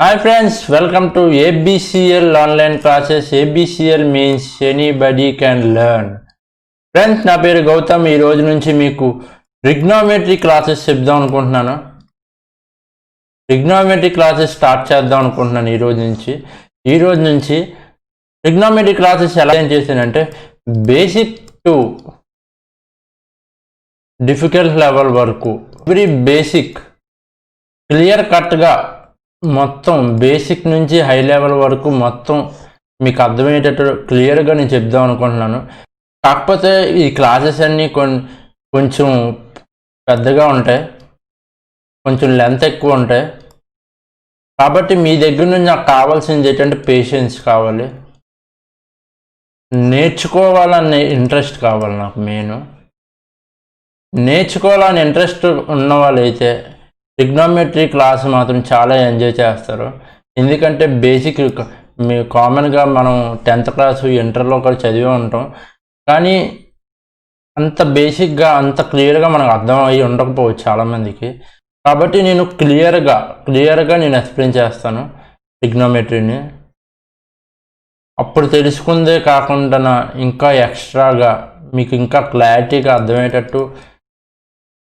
Hi friends, welcome to ABCL online classes. ABCL means anybody can learn. Friends, నా పేరు గౌతమ్. ఈ రోజు నుంచి మీకు ట్రిగ్నోమెట్రీ క్లాసెస్ చెప్దాం అనుకుంటున్నాను. ట్రిగ్నోమెట్రీ క్లాసెస్ స్టార్ట్ చేద్దాం అనుకుంటున్నాను ఈ రోజు నుంచి ట్రిగ్నోమెట్రీ క్లాసెస్ ఎలా చేశానంటే బేసిక్ టు డిఫికల్ట్ లెవెల్ వరకు వెరీ బేసిక్ క్లియర్ కట్గా మొత్తం బేసిక్ నుంచి హై లెవెల్ వరకు మొత్తం మీకు అర్థమయ్యేటట్టు క్లియర్గా నేను చెప్దాం అనుకుంటున్నాను. కాకపోతే ఈ క్లాసెస్ అన్నీ కొంచెం పెద్దగా ఉంటాయి, కొంచెం లెంత్ ఎక్కువ ఉంటాయి. కాబట్టి మీ దగ్గర నుంచి నాకు కావాల్సింది ఏంటంటే పేషెన్స్ కావాలి, నేర్చుకోవాలనే ఇంట్రెస్ట్ కావాలి. నాకు నేర్చుకోవాలని ఇంట్రెస్ట్ ఉన్న వాళ్ళైతే ట్రిగ్నోమెట్రీ క్లాస్ మాత్రం చాలా ఎంజాయ్ చేస్తారు. ఎందుకంటే బేసిక్ కామన్గా మనం 10th క్లాసు ఇంటర్లో కూడా చదివే ఉంటాం, కానీ అంత బేసిక్గా అంత క్లియర్గా మనకు అర్థం అయ్యి ఉండకపోవచ్చు చాలామందికి. కాబట్టి నేను క్లియర్గా నేను ఎక్స్ప్లెయిన్ చేస్తాను ట్రిగ్నోమెట్రీని. అప్పుడు తెలుసుకుందే కాకుండా ఇంకా ఎక్స్ట్రాగా మీకు ఇంకా క్లారిటీగా అర్థమయ్యేటట్టు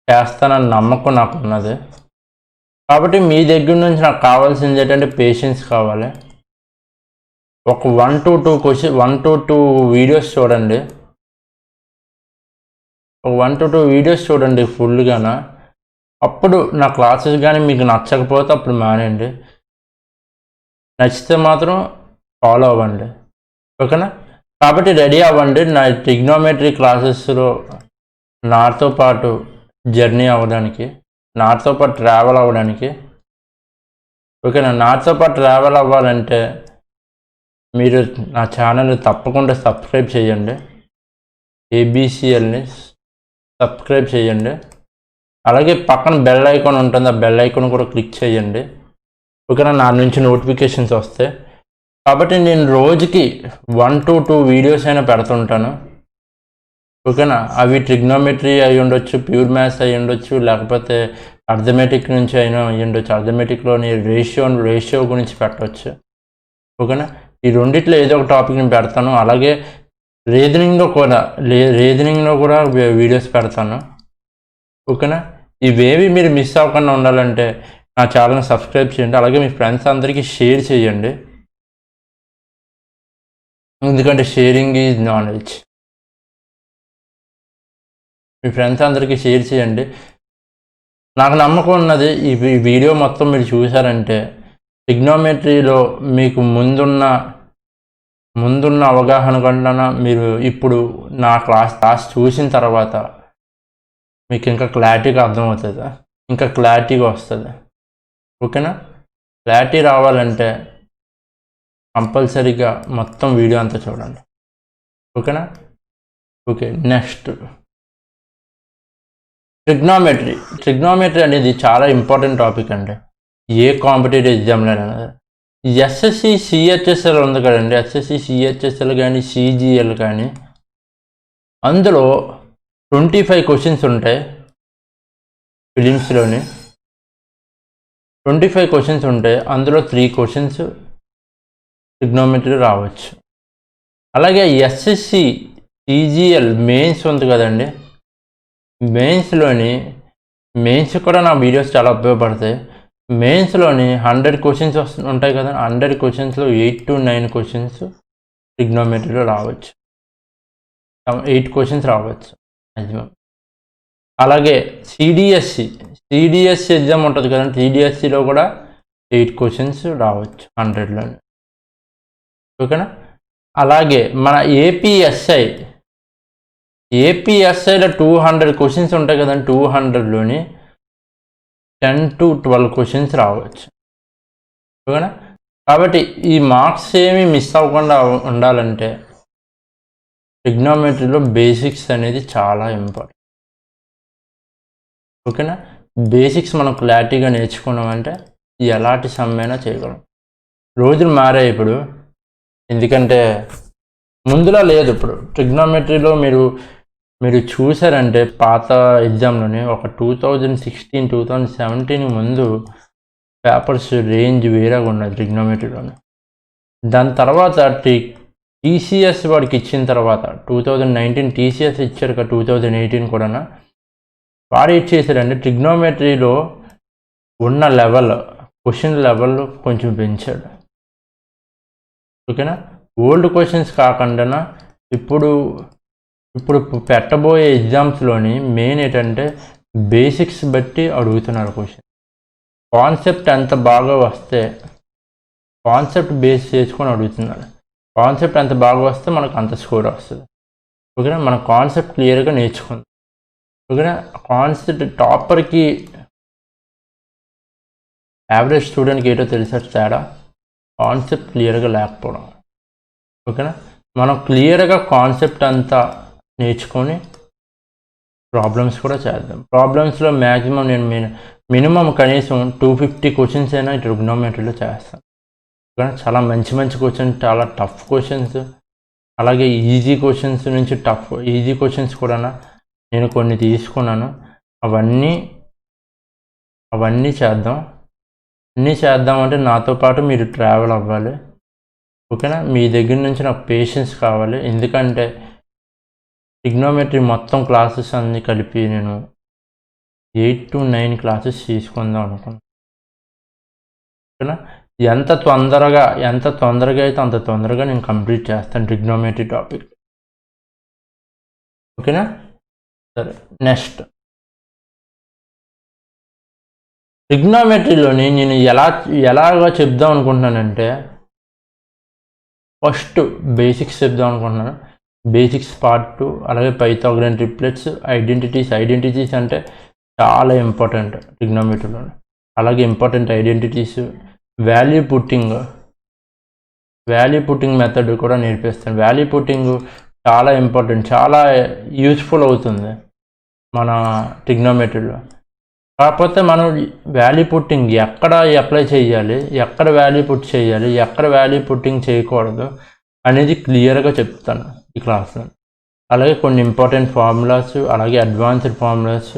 చేస్తానని నమ్మకం నాకు ఉన్నది. కాబట్టి మీ దగ్గర నుంచి నాకు కావాల్సింది ఏంటంటే పేషెన్స్ కావాలి. ఒక 1 to 2 వీడియోస్ చూడండి. ఒక 1 to 2 వీడియోస్ చూడండి ఫుల్గాన. అప్పుడు నా క్లాసెస్ కానీ మీకు నచ్చకపోతే అప్పుడు మానేయండి, నచ్చితే మాత్రం ఫాలో అవ్వండి. ఓకేనా? కాబట్టి రెడీ అవ్వండి నా ట్రిగ్నోమెట్రీ క్లాసెస్లో నాతో పాటు జర్నీ అవ్వడానికి, నాతో పాటు ట్రావెల్ అవ్వడానికి. ఓకేనా? నాతో పాటు ట్రావెల్ అవ్వాలంటే మీరు నా ఛానల్ తప్పకుండా సబ్స్క్రైబ్ చేయండి. ఏబిసిఎల్ని సబ్స్క్రైబ్ చేయండి. అలాగే పక్కన బెల్ ఐకాన్ ఉంటుంది, ఆ బెల్ ఐకాన్ కూడా క్లిక్ చేయండి. ఓకేనా? నా నుంచి నోటిఫికేషన్స్ వస్తాయి. కాబట్టి నేను రోజుకి 1 to 2 వీడియోస్ అయినా పెడుతుంటాను. ఓకేనా? అవి ట్రిగ్నోమెట్రీ అయి ఉండొచ్చు, ప్యూర్ మ్యాథ్స్ అయి ఉండొచ్చు, లేకపోతే అర్థమెటిక్ నుంచి అయినా అయి ఉండొచ్చు. అర్థమెటిక్లోని రేషియో గురించి పెట్టవచ్చు. ఓకేనా? ఈ రెండిట్లో ఏదో ఒక టాపిక్ నేను పెడతాను. అలాగే రీజనింగ్లో కూడా వీడియోస్ పెడతాను. ఓకేనా? ఇవేవి మీరు మిస్ అవ్వకుండా ఉండాలంటే నా ఛానల్ని సబ్స్క్రైబ్ చేయండి. అలాగే మీ ఫ్రెండ్స్ అందరికీ షేర్ చేయండి. ఎందుకంటే sharing is knowledge. Me friends అందరికీ షేర్ చేయండి. నాకు నమ్మకం ఉన్నది ఈ వీడియో మొత్తం మీరు చూసారంటే ట్రిగ్నోమెట్రీలో మీకు ముందున్న అవగాహన కన్నా మీరు ఇప్పుడు నా క్లాస్ చూసిన తర్వాత మీకు ఇంకా క్లారిటీగా అర్థమవుతుంది, ఇంకా క్లారిటీగా వస్తుంది. ఓకేనా? క్లారిటీ రావాలంటే కంపల్సరీగా మొత్తం వీడియో అంతా చూడండి. ఓకేనా? ఓకే, నెక్స్ట్ ట్రిగ్నోమెట్రీ అనేది చాలా ఇంపార్టెంట్ టాపిక్ అండి. ఏ కాంపిటేటివ్ ఎగ్జామ్లో ఎస్ఎస్సి సిహెచ్ఎస్ఎల్ ఉంది కదండి, ఎస్ఎస్సి సిహెచ్ఎస్ఎల్ కానీ సిజిఎల్ కానీ, అందులో 25 క్వశ్చన్స్ ఉంటాయి. ఫిలిమ్స్లోని 25 క్వశ్చన్స్ ఉంటాయి. అందులో 3 క్వశ్చన్స్ ట్రిగ్నోమెట్రీ రావచ్చు. అలాగే ఎస్ఎస్సి సిజిఎల్ మెయిన్స్ ఉంది కదండి, మెయిన్స్ కూడా నా వీడియోస్ చాలా ఉపయోగపడతాయి. మెయిన్స్లోని 100 క్వశ్చన్స్ ఉంటాయి కదా, 100 క్వశ్చన్స్లో 8 to 9 క్వశ్చన్స్ ట్రిగ్నోమెట్రీలో రావచ్చు. 8 క్వశ్చన్స్ రావచ్చు మ్యాక్సిమం. అలాగే సిడిఎస్సి ఎగ్జామ్ ఉంటుంది కదండి, సిడిఎస్సిలో కూడా 8 క్వశ్చన్స్ రావచ్చు 100లోని. ఓకేనా? అలాగే మన ఏపీఎస్ఐలో 200 క్వశ్చన్స్ ఉంటాయి కదండి, 200లోని 10 to 12 క్వశ్చన్స్ రావచ్చు. ఓకేనా? కాబట్టి ఈ మార్క్స్ ఏమీ మిస్ అవ్వకుండా ఉండాలంటే ట్రిగ్నోమెట్రీలో బేసిక్స్ అనేది చాలా ఇంపార్టెంట్. ఓకేనా? బేసిక్స్ మనం క్లారిటీగా నేర్చుకున్నామంటే ఎలాంటి సమ్మైనా చేయగలం. రోజులు మారాయి ఇప్పుడు, ఎందుకంటే ముందులా లేదు. ఇప్పుడు ట్రిగ్నోమెట్రీలో మీరు చూసారంటే పాత ఎగ్జామ్లోనే ఒక 2016, 2017 ముందు పేపర్స్ రేంజ్ వేరేగా ఉన్నది ట్రిగ్నోమెట్రీలోనే. దాని తర్వాత టీసీఎస్ వాడికి ఇచ్చిన తర్వాత 2019 టీసీఎస్ ఇచ్చారు కదా, 2018 కూడా వాడు ఏం చేశాడంటే ట్రిగ్నోమెట్రీలో ఉన్న లెవెల్, క్వశ్చన్ లెవెల్ కొంచెం పెంచాడు. ఓకేనా, ఓల్డ్ క్వశ్చన్స్ కాకుండా ఇప్పుడు పెట్టబోయే ఎగ్జామ్స్లోని మెయిన్ ఏంటంటే బేసిక్స్ బట్టి అడుగుతున్నారు క్వశ్చన్. కాన్సెప్ట్ ఎంత బాగా వస్తే, కాన్సెప్ట్ బేస్ చేసుకొని అడుగుతున్నారు. కాన్సెప్ట్ ఎంత బాగా వస్తే మనకు అంత స్కోర్ వస్తుంది. ఓకేనా, మన కాన్సెప్ట్ క్లియర్గా నేర్చుకుందాం. ఓకేనా, కాన్సెప్ట్ టాపర్కి యావరేజ్ స్టూడెంట్కి ఏంటో తెలిసే తేడా కాన్సెప్ట్ క్లియర్గా లేకపోవడం. ఓకేనా, మనం క్లియర్గా కాన్సెప్ట్ అంతా నేర్చుకొని ప్రాబ్లమ్స్ కూడా చేద్దాం. ప్రాబ్లమ్స్లో మ్యాక్సిమం నేను మినిమం కనీసం 250 క్వశ్చన్స్ అయినా ట్రిగ్నోమెట్రీలో చేస్తాను. ఓకేనా, చాలా మంచి మంచి క్వశ్చన్స్, చాలా టఫ్ క్వశ్చన్స్, అలాగే ఈజీ క్వశ్చన్స్ నుంచి ఈజీ క్వశ్చన్స్ కూడా నేను కొన్ని తీసుకున్నాను. అవన్నీ చేద్దాం. అన్నీ చేద్దామంటే నాతో పాటు మీరు ట్రావెల్ అవ్వాలి. ఓకేనా, మీ దగ్గర నుంచి నాకు పేషెన్స్ కావాలి. ఎందుకంటే ట్రిగ్నోమెట్రీ మొత్తం క్లాసెస్ అన్నీ కలిపి నేను 8 to 9 క్లాసెస్ తీసుకుందాం అనుకున్నాను. ఓకేనా, ఎంత తొందరగా అయితే అంత తొందరగా నేను కంప్లీట్ చేస్తాను ట్రిగ్నోమెట్రీ టాపిక్. ఓకేనా, సరే. నెక్స్ట్ ట్రిగ్నోమెట్రీలోని నేను ఎలాగా చెప్దాం అనుకుంటున్నానంటే, ఫస్ట్ బేసిక్స్ చెప్దాం అనుకుంటున్నాను. బేసిక్స్ పార్ట్ 2, అలాగే పైథాగోరన్ ట్రిప్లెట్స్, ఐడెంటిటీస్ అంటే చాలా ఇంపార్టెంట్ ట్రిగ్నోమెట్రీలో. అలాగే important identities, value putting method కూడా నేర్పిస్తాను. వాల్యూ పుట్టింగ్ చాలా ఇంపార్టెంట్, చాలా యూస్ఫుల్ అవుతుంది మన ట్రిగ్నోమెట్రీలో. కాకపోతే మనం వాల్యూ పుట్టింగ్ ఎక్కడ అప్లై చేయాలి, ఎక్కడ వాల్యూ పుట్ చేయాలి, ఎక్కడ వాల్యూ పుట్టింగ్ చేయకూడదు అనేది క్లియర్గా చెప్తాను ఈ క్లాస్లో. అలాగే కొన్ని ఇంపార్టెంట్ ఫార్ములాస్, అలాగే అడ్వాన్స్డ్ ఫార్ములాస్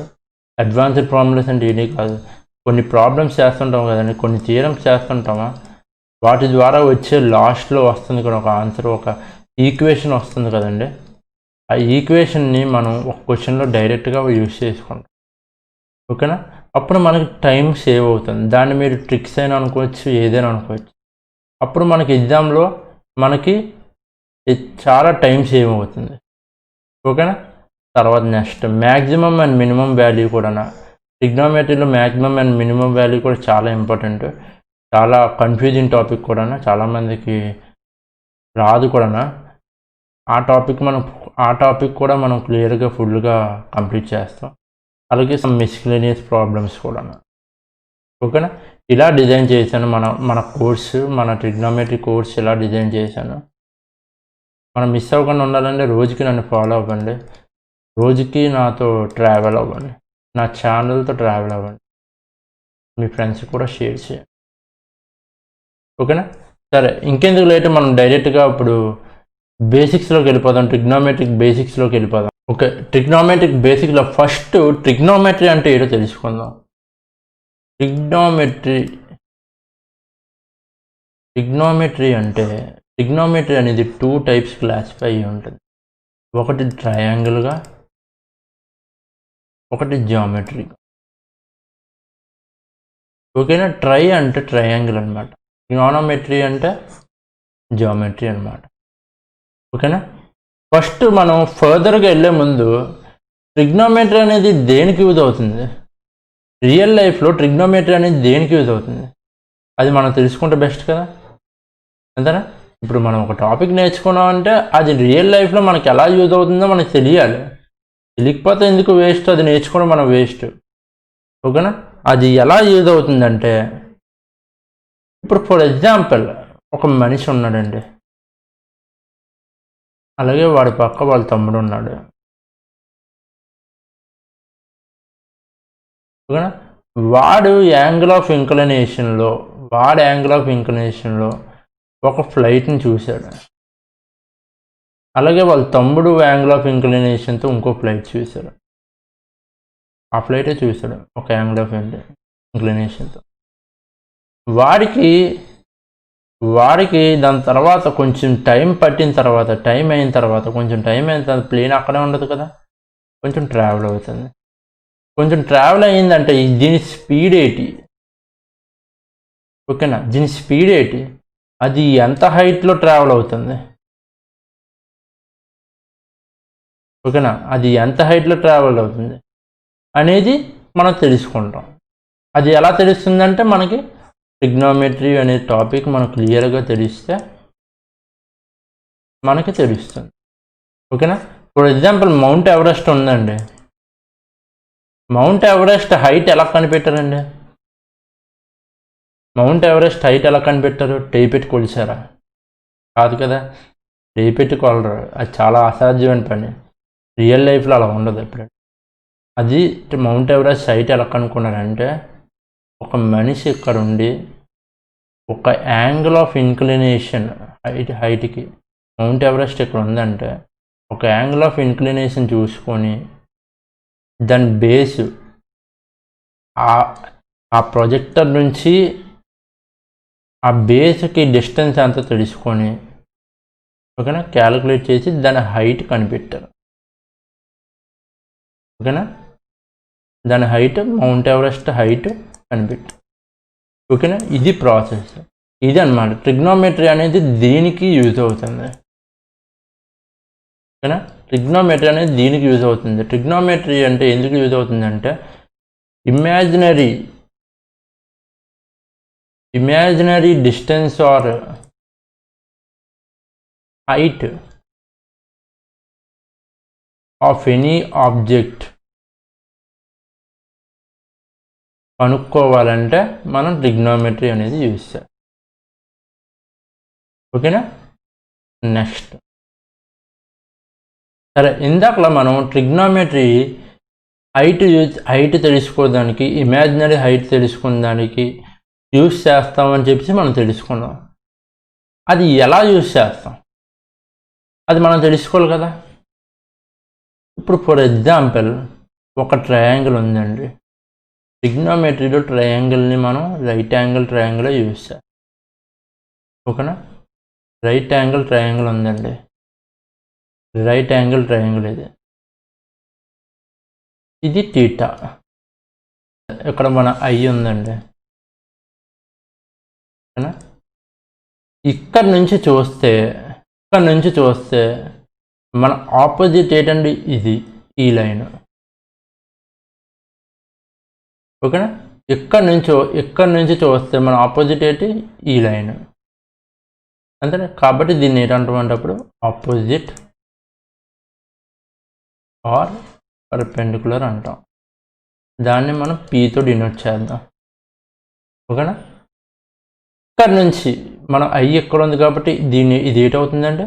అంటే ఏమీ కాదు, కొన్ని ప్రాబ్లమ్స్ చేస్తుంటాం కదండి, కొన్ని థియరమ్స్ చేస్తుంటామా, వాటి ద్వారా వచ్చే లాస్ట్లో వస్తుంది కూడా ఒక ఆన్సర్, ఒక ఈక్వేషన్ వస్తుంది కదండి. ఆ ఈక్వేషన్ని మనం ఒక క్వశ్చన్లో డైరెక్ట్గా యూజ్ చేసుకుంటాం. ఓకేనా, అప్పుడు మనకి టైం సేవ్ అవుతుంది. దాన్ని మీరు ట్రిక్స్ అయినా అనుకోవచ్చు, ఏదైనా అనుకోవచ్చు. అప్పుడు మనకి ఎగ్జామ్లో మనకి చాలా టైం సేవ్ అవుతుంది. ఓకేనా, తర్వాత next maximum and minimum value కూడా. ట్రిగ్నోమెట్రీలో మ్యాక్సిమం అండ్ మినిమం వాల్యూ కూడా చాలా ఇంపార్టెంట్, చాలా కన్ఫ్యూజింగ్ టాపిక్ కూడా, చాలామందికి రాదు కూడా. ఆ టాపిక్ కూడా మనం క్లియర్గా ఫుల్గా కంప్లీట్ చేస్తాం. అలాగే సమ్ మిస్సిలేనియస్ ప్రాబ్లమ్స్ కూడా. ఓకేనా, ఇలా డిజైన్ చేశాను మన కోర్సు, మన ట్రిగ్నోమెట్రీ కోర్స్ ఇలా డిజైన్ చేశాను. మనం మిస్ అవ్వకుండా ఉండాలంటే రోజుకి నన్ను ఫాలో అవ్వండి, రోజుకి నాతో ట్రావెల్ అవ్వండి, నా ఛానల్తో ట్రావెల్ అవ్వండి, మీ ఫ్రెండ్స్ కూడా షేర్ చేయండి. ఓకేనా, సరే. ఇంకెందుకు లేట్, మనం డైరెక్ట్గా ఇప్పుడు బేసిక్స్లోకి వెళ్ళిపోదాం. ట్రిగ్నోమెట్రిక్ బేసిక్స్లోకి వెళ్ళిపోదాం. ఓకే, ట్రిగ్నోమెట్రిక్ బేసిక్లో ఫస్ట్ ట్రిగ్నోమెట్రీ అంటే ఏదో తెలుసుకుందాం. ట్రిగ్నోమెట్రీ అనేది 2 టైప్స్ క్లాసిఫై అయ్యి ఉంటుంది. ఒకటి ట్రయాంగిల్గా, ఒకటి జియోమెట్రీగా. ఓకేనా, ట్రై అంటే ట్రయాంగిల్ అనమాట, ట్రిగ్నోమెట్రీ అంటే జియోమెట్రీ అనమాట. ఓకేనా, ఫస్ట్ మనం ఫర్దర్గా వెళ్ళే ముందు ట్రిగ్నోమెట్రీ అనేది దేనికి యూజ్ అవుతుంది, రియల్ లైఫ్లో ట్రిగ్నోమెట్రీ అనేది దేనికి యూజ్ అవుతుంది అది మనం తెలుసుకుంటే బెస్ట్ కదా, అంతేనా? ఇప్పుడు మనం ఒక టాపిక్ నేర్చుకున్నాం అంటే అది రియల్ లైఫ్లో మనకి ఎలా యూజ్ అవుతుందో మనకు తెలియాలి. తెలియకపోతే ఎందుకు వేస్ట్, అది నేర్చుకోవడం మనం వేస్ట్. ఓకేనా, అది ఎలా యూజ్ అవుతుందంటే, ఇప్పుడు ఫర్ ఎగ్జాంపుల్ ఒక మనిషి ఉన్నాడండి, అలాగే వాడి పక్క వాళ్ళ తమ్ముడు ఉన్నాడు. ఓకేనా, వాడు యాంగిల్ ఆఫ్ ఇంక్లినేషన్లో ఒక ఫ్లైట్ని చూశాడు, అలాగే వాళ్ళ తమ్ముడు యాంగిల్ ఆఫ్ ఇంక్లినేషన్తో ఇంకో ఫ్లైట్ చూశాడు. ఆ ఫ్లైటే చూశాడు ఒక యాంగిల్ ఆఫ్ ఇంక్లినేషన్తో. వాడికి వాడికి దాని తర్వాత కొంచెం టైం అయిన తర్వాత కొంచెం టైం అయిన తర్వాత ప్లేన్ అక్కడే ఉండదు కదా, కొంచెం ట్రావెల్ అవుతుంది. కొంచెం ట్రావెల్ అయ్యిందంటే దీని స్పీడ్ ఏంటి, ఓకేనా, దీని స్పీడ్ ఏంటి, అది ఎంత హైట్లో ట్రావెల్ అవుతుంది, ఓకేనా, అది ఎంత హైట్లో ట్రావెల్ అవుతుంది అనేది మనం తెలుసుకుంటాం. అది ఎలా తెలుస్తుందంటే మనకి ట్రిగ్నోమెట్రీ అనే టాపిక్ మనకు క్లియర్గా తెలిస్తే మనకి తెలుస్తుంది, ఓకేనా. ఫర్ ఎగ్జాంపుల్ మౌంట్ ఎవరెస్ట్ ఉందండి. మౌంట్ ఎవరెస్ట్ హైట్ ఎలా కనిపెట్టారండి? మౌంట్ ఎవరెస్ట్ హైట్ ఎలా కనిపెట్టారు? టేప్ పెట్టి కొలిచారా? కాదు కదా, టేప్ పెట్టి కొలరు, అది చాలా అసాధ్యమైన పని. రియల్ లైఫ్లో అలా ఉండదు ఎప్పుడు. అది మౌంట్ ఎవరెస్ట్ హైట్ ఎలా కనుక్కున్నారంటే ఒక మనిషి ఇక్కడ ఉండి ఒక యాంగిల్ ఆఫ్ ఇన్క్లినేషన్ హైట్కి, మౌంట్ ఎవరెస్ట్ ఇక్కడ ఉందంటే ఒక యాంగిల్ ఆఫ్ ఇన్క్లినేషన్ చూసుకొని దాని బేస్ ఆ ప్రొజెక్టర్ నుంచి ఆ బేస్కి డిస్టెన్స్ అంతా తెలుసుకొని, ఓకేనా, క్యాలిక్యులేట్ చేసి దాని హైట్ కనిపెట్టారు, ఓకేనా. దాని హైట్, మౌంట్ ఎవరెస్ట్ హైట్ కనిపెట్టారు, ఓకేనా. ఇది ప్రాసెస్, ఇది అన్నమాట. ట్రిగ్నోమెట్రీ అనేది దీనికి యూజ్ అవుతుంది, ఓకేనా. ట్రిగ్నోమెట్రీ అనేది దీనికి యూజ్ అవుతుంది. ట్రిగ్నోమెట్రీ అంటే ఎందుకు యూజ్ అవుతుంది అంటే imaginary distance or height of any object కనుక్కోవాలంటే మనం ట్రిగ్నోమెట్రీ అనేది యూజ్ చేయాలి, ఓకేనా. నెక్స్ట్, సరే, ఇందాకలా మనం ట్రిగ్నోమెట్రీ హైట్ తెలుసుకోవడానికి, ఇమాజినరీ హైట్ తెలుసుకోవడానికి యూజ్ చేస్తామని చెప్పి మనం తెలుసుకున్నాం. అది ఎలా యూజ్ చేస్తాం అది మనం తెలుసుకోవాలి కదా. ఇప్పుడు ఫర్ ఎగ్జాంపుల్ ఒక ట్రయాంగిల్ ఉందండి. ట్రిగ్నోమెట్రీలో ట్రయాంగిల్ని మనం రైట్ యాంగిల్ ట్రయాంగిల్ యూజ్ చేస్తాం, ఓకేనా. రైట్ యాంగిల్ ట్రయాంగిల్ ఉందండి, రైట్ యాంగిల్ ట్రయాంగిల్ ఇది థీటా. ఇక్కడ మన ఐ ఉందండి, ఓకేనా. ఇక్కడ నుంచి చూస్తే మన ఆపోజిట్ ఏంటండి, ఇది ఈ లైన్, ఓకేనా. ఇక్కడ నుంచి చూస్తే మన ఆపోజిట్ ఏంటి, ఈ లైన్, అంతేనా. కాబట్టి దీన్ని ఏంటంటామంటే ఆపోజిట్ ఆర్ పర్పెండిక్యులర్ అంటాం. దాన్ని మనం పీతో డినోట్ చేద్దాం, ఓకేనా. ఇక్కడ నుంచి మనం ఐ ఎక్కడ ఉంది కాబట్టి ఇది ఏటవుతుందంటే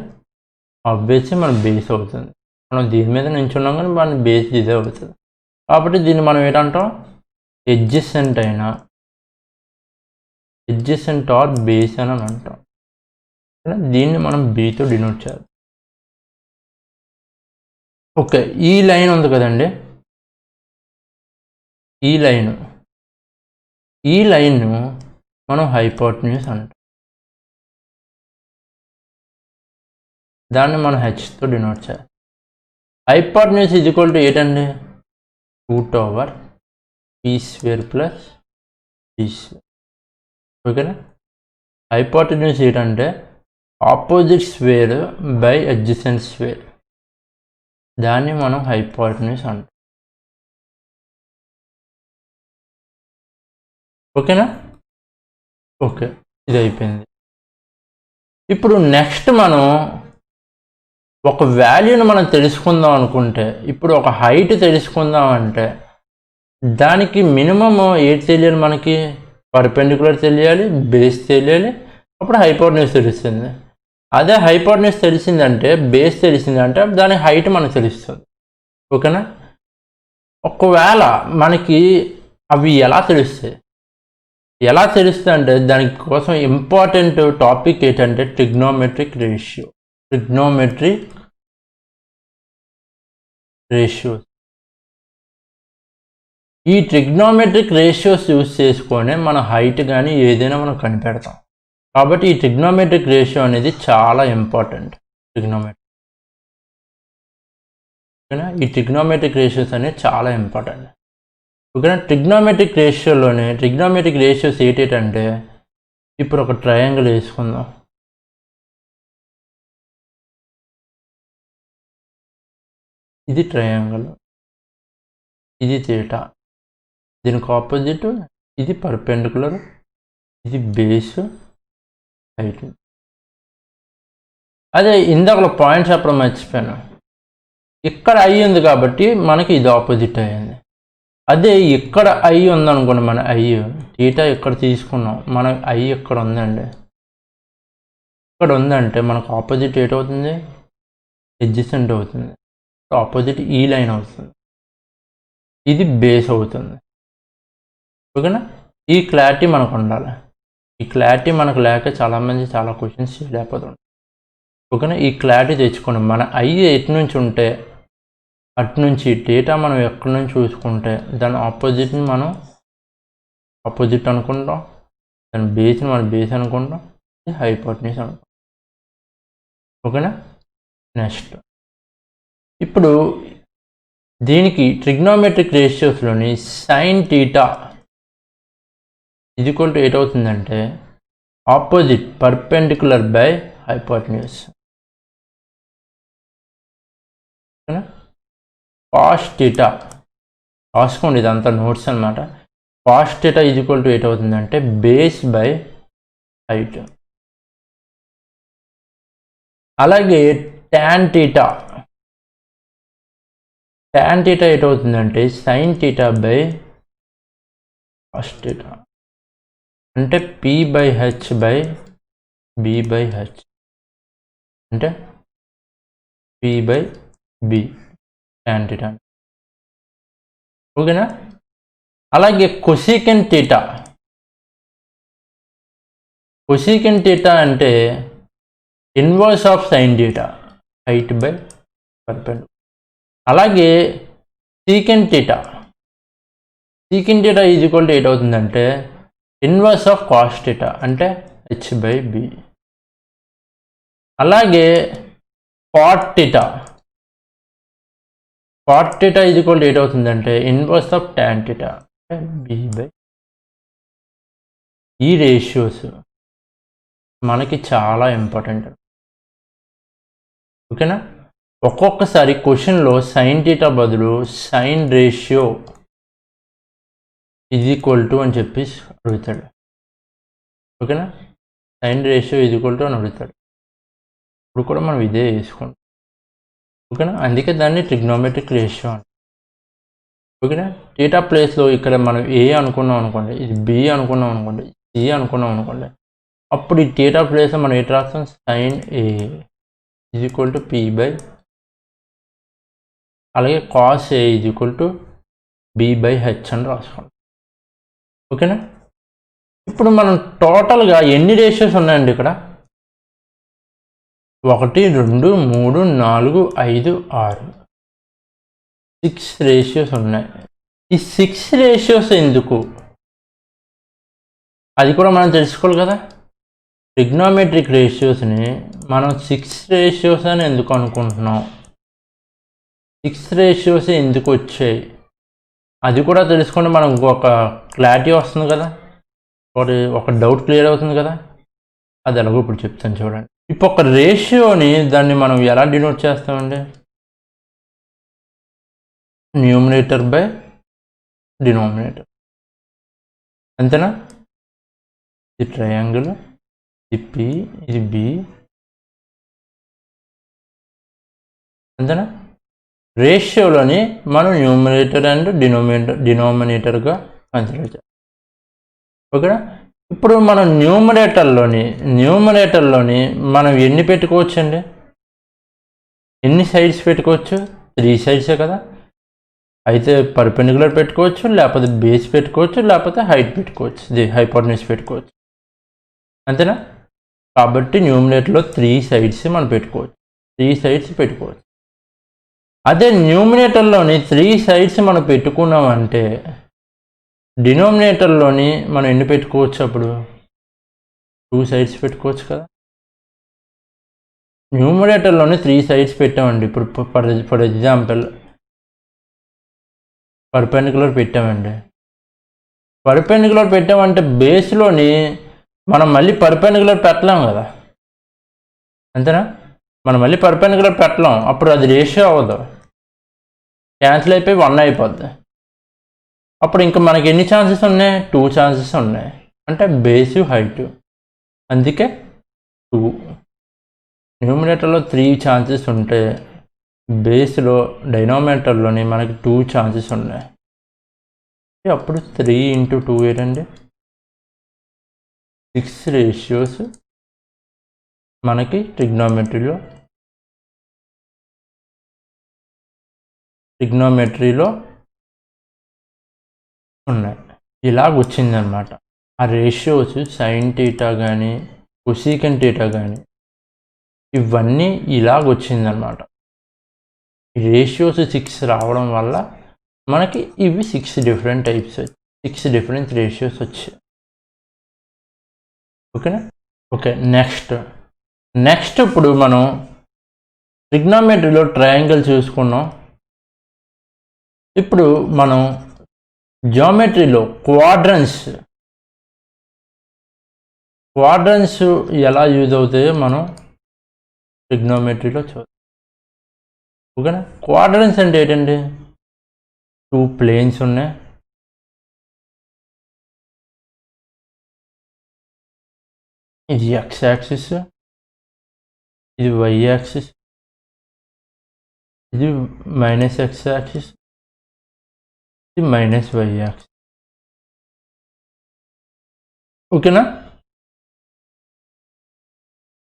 ఆబ్వియస్లీ మన బేస్ అవుతుంది. మనం దీని మీద నించున్నాం కానీ మన బేస్ ఇదే అవుతుంది. కాబట్టి దీన్ని మనం ఏంటంటాం, ఎడ్జసెంట్ ఆర్ బేస్ అని అంటాం. దీన్ని మనం బీతో డినోట్ చేయాలి. ఓకే, ఈ లైన్ ఉంది కదండి, ఈ లైన్ మనం హైపోటెన్యూస్ అంటాం. దాన్ని మనం హెచ్తో డినోట్ చేయాలి. హైపోటెన్యూస్ ఈజ్ ఈక్వల్ టు ఏంటండి, √p² ప్లస్ d², ఓకేనా. హైపోటెన్యూస్ ఏంటంటే opposite square by adjacent square, దాన్ని మనం హైపోటెన్యూస్ అంటాం, ఓకేనా. ఓకే, ఇది అయిపోయింది. ఇప్పుడు నెక్స్ట్ మనం ఒక వాల్యూని మనం తెలుసుకుందాం అనుకుంటే, ఇప్పుడు ఒక హైట్ తెలుసుకుందాం అంటే దానికి మినిమమ్ ఏది తెలియాలి, మనకి పర్పెండిక్యులర్ తెలియాలి, బేస్ తెలియాలి, అప్పుడు హైపోటెన్యూస్ తెలుస్తుంది. అదే హైపోటెన్యూస్ తెలిసిందంటే, బేస్ తెలిసిందంటే దాని హైట్ మనకు తెలుస్తుంది, ఓకేనా. ఒకవేళ మనకి అవి ఎలా తెలుస్తాయి అంటే దానికి కోసం ఇంపార్టెంట్ టాపిక్ ఏంటంటే ట్రిగ్నోమెట్రిక్ రేషియో. ఈ ట్రిగ్నోమెట్రిక్ రేషియోస్ యూస్ చేసుకొని మన హైట్ కానీ ఏదైనా మనం కనిపెడతాం. కాబట్టి ఈ ట్రిగ్నోమెట్రిక్ రేషియో అనేది చాలా ఇంపార్టెంట్. ఓకేనా, ఈ ట్రిగ్నోమెట్రిక్ రేషియోస్ అనేది చాలా ఇంపార్టెంట్. ఓకేనా, ట్రిగ్నోమెట్రిక్ రేషియోస్ ఏంటంటే, ఇప్పుడు ఒక ట్రయాంగిల్ వేసుకుందాం. ఇది ట్రయాంగిల్, ఇది తీటా, దీనికి ఆపోజిట్ ఇది పర్పెండికులర్, ఇది బేస్, హైట్. అదే ఇందాక పాయింట్ చెప్పడం మర్చిపోయాను. ఇక్కడ ఐ ఉంది కాబట్టి మనకి ఇది ఆపోజిట్ అయ్యింది. అదే ఇక్కడ ఐ ఉందనుకోండి, మన ఐ తీటా ఇక్కడ తీసుకున్నాం, మన ఐ ఇక్కడ ఉందండి, ఇక్కడ ఉందంటే మనకు ఆపోజిట్ ఏటవుతుంది, ఎడ్జసెంట్ అవుతుంది. ఆపోజిట్ ఈ లైన్ అవుతుంది, ఇది బేస్ అవుతుంది. ఓకేనా, ఈ క్లారిటీ మనకు ఉండాలి. ఈ క్లారిటీ మనకు లేక చాలామంది చాలా క్వశ్చన్స్ చేయలేకపోతుంది. ఓకేనా, ఈ క్లారిటీ తెచ్చుకోండి. మన ఐ ఎటు నుంచి ఉంటే అటు నుంచి డేటా మనం ఎక్కడి నుంచి చూసుకుంటే దాని ఆపోజిట్ని మనం ఆపోజిట్ అనుకుంటాం, దాని బేస్ని మనం బేస్ అనుకుంటాం, ఇది హైపోటెన్యూస్ అనుకుంటాం. ఓకేనా, నెక్స్ట్ ఇప్పుడు దీనికి ట్రిగ్నోమెట్రిక్ రేషియోస్లోని సైన్ టీటా ఇది ఈక్వల్ టు ఏటవుతుందంటే ఆపోజిట్ పర్పెండికులర్ బై హైపోటెన్యూస్. ఓకేనా, కాస్ టీటా రాసుకోండి, ఇదంతా నోట్స్ అనమాట. కాస్ టీటా ఇది ఈక్వల్ టు ఏటవుతుందంటే బేస్ బై హైట్. అలాగే ట్యాన్ టీటా ఏటవుతుందంటే sine theta by cos theta, అంటే P by H by B by H, అంటే P by B tan theta. ఓకేనా, అలాగే కొసీకెన్ టీటా అంటే inverse of sine theta, height by perpendicular. అలాగే secant theta is equal to ఏటవుతుందంటే inverse of cos theta, అంటే H by B. అలాగే cot theta is equal to ఏటవుతుందంటే inverse of tan theta, అంటే B by. ఈ ratios మనకి చాలా important. ఓకేనా, ఒక్కొక్కసారి క్వశ్చన్లో సైన్ టీటా బదులు sine ratio is equal to అని చెప్పి అడుగుతాడు. ఓకేనా, sine ratio is equal to అని అడుగుతాడు. ఇప్పుడు కూడా మనం ఇదే వేసుకుంటాం. ఓకేనా, అందుకే దాన్ని ట్రిగ్నోమెట్రిక్ రేషియో అంట. ఓకేనా, టీటా ప్లేస్లో ఇక్కడ మనం ఏ అనుకున్నాం అనుకోండి, ఇది బి అనుకున్నాం అనుకోండి, సి అనుకున్నాం అనుకోండి, అప్పుడు ఈ టీటా ప్లేస్లో మనం ఏంటి రాస్తాం, sine A is equal to P by, అలాగే cos A is equal to B by H అని రాసుకోండి. ఓకేనా, ఇప్పుడు మనం టోటల్గా ఎన్ని రేషియోస్ ఉన్నాయండి ఇక్కడ, 1 2 3 4 5 6 6 రేషియోస్ ఉన్నాయి. ఈ 6 రేషియోస్ ఎందుకు, అది కూడా మనం తెలుసుకోవాలి కదా. ట్రిగ్నోమెట్రిక్ రేషియోస్ని మనం 6 రేషియోస్ అని ఎందుకు అనుకుంటున్నాం, 6 రేషియోస్ ఎందుకు వచ్చాయి అది కూడా తెలుసుకుంటే మనకు ఒక క్లారిటీ వస్తుంది కదా, ఒక డౌట్ క్లియర్ అవుతుంది కదా. అది ఎలాగో ఇప్పుడు చెప్తాను చూడండి. ఇప్పుడు ఒక రేషియోని దాన్ని మనం ఎలా డినోట్ చేస్తామండి, న్యూమరేటర్ బై డినోమినేటర్, అంతేనా. ఇది ట్రయాంగిల్, ఇది పి, ఇది బి, అంతేనా. రేషియోలోని మనం న్యూమరేటర్ అండ్ డినోమినేటర్గా కన్సిడర్ చేస్తాం. ఓకేనా, ఇప్పుడు మనం న్యూమరేటర్లోని మనం ఎన్ని పెట్టుకోవచ్చు అండి, ఎన్ని సైడ్స్ పెట్టుకోవచ్చు, 3 సైడ్సే కదా. అయితే పర్పెండికులర్ పెట్టుకోవచ్చు, లేకపోతే బేస్ పెట్టుకోవచ్చు, లేకపోతే హైట్ పెట్టుకోవచ్చు, హైపోటెన్యూస్ పెట్టుకోవచ్చు, అంతేనా. కాబట్టి న్యూమరేటర్లో 3 సైడ్స్ మనం పెట్టుకోవచ్చు, 3 సైడ్స్ పెట్టుకోవచ్చు. అదే న్యూమినేటర్లోని 3 సైడ్స్ మనం పెట్టుకున్నామంటే డినోమినేటర్లోని మనం ఎన్ని పెట్టుకోవచ్చు? అప్పుడు 2 సైడ్స్ పెట్టుకోవచ్చు కదా. న్యూమరేటర్లోని 3 సైడ్స్ పెట్టామండి. ఇప్పుడు ఫర్ ఎగ్జాంపుల్ పర్పెండిక్యులర్ పెట్టామండి. పర్పెండిక్యులర్ పెట్టామంటే బేస్లోని మనం మళ్ళీ పర్పెండిక్యులర్ పెట్టలేం కదా, అంతేనా? మనం మళ్ళీ పర్పెండిక్యులర్ పెట్టలేం, అప్పుడు అది రేషియో అవ్వదు, క్యాన్సిల్ అయిపోయి 1 అయిపోద్ది. అప్పుడు ఇంకా మనకి ఎన్ని ఛాన్సెస్ ఉన్నాయి? 2 ఛాన్సెస్ ఉన్నాయి, అంటే బేసు హైటు, అందుకే 2. న్యూమినేటర్లో 3 ఛాన్సెస్ ఉంటే బేస్లో డైనామినేటర్లోని మనకి 2 ఛాన్సెస్ ఉన్నాయి. అప్పుడు 3 × 2 ఏంటండి? 6 రేషియోస్ మనకి ట్రిగ్నోమెట్రీలో ఉన్నాయి. ఇలాగ వచ్చిందనమాట. ఆ రేషియోస్ సైన్ టీటా కానీ కొసీకెన్ టీటా కానీ ఇవన్నీ ఇలాగ వచ్చిందనమాట. రేషియోస్ 6 రావడం వల్ల మనకి ఇవి 6 డిఫరెంట్ టైప్స్, 6 డిఫరెంట్ రేషియోస్ వచ్చాయి. ఓకేనా? ఓకే, నెక్స్ట్ ఇప్పుడు మనం ట్రిగ్నోమెట్రీలో ట్రయాంగిల్ చూసుకున్నాం. ఇప్పుడు మనం జియోమెట్రీలో క్వాడ్రన్స్ ఎలా యూజ్ అవుతాయో మనం ట్రిగ్నోమెట్రీలో చూద్దాం. ఓకేనా? క్వాడ్రన్స్ అంటే ఏంటండి? 2 ప్లేన్స్ ఉన్నాయి, ఇది ఎక్స్ యాక్సిస్, ఇది వై యాక్సిస్, ఇది మైనస్ ఎక్స్ యాక్సిస్, ఇది మైనస్ వై యాక్సిస్. ఓకేనా?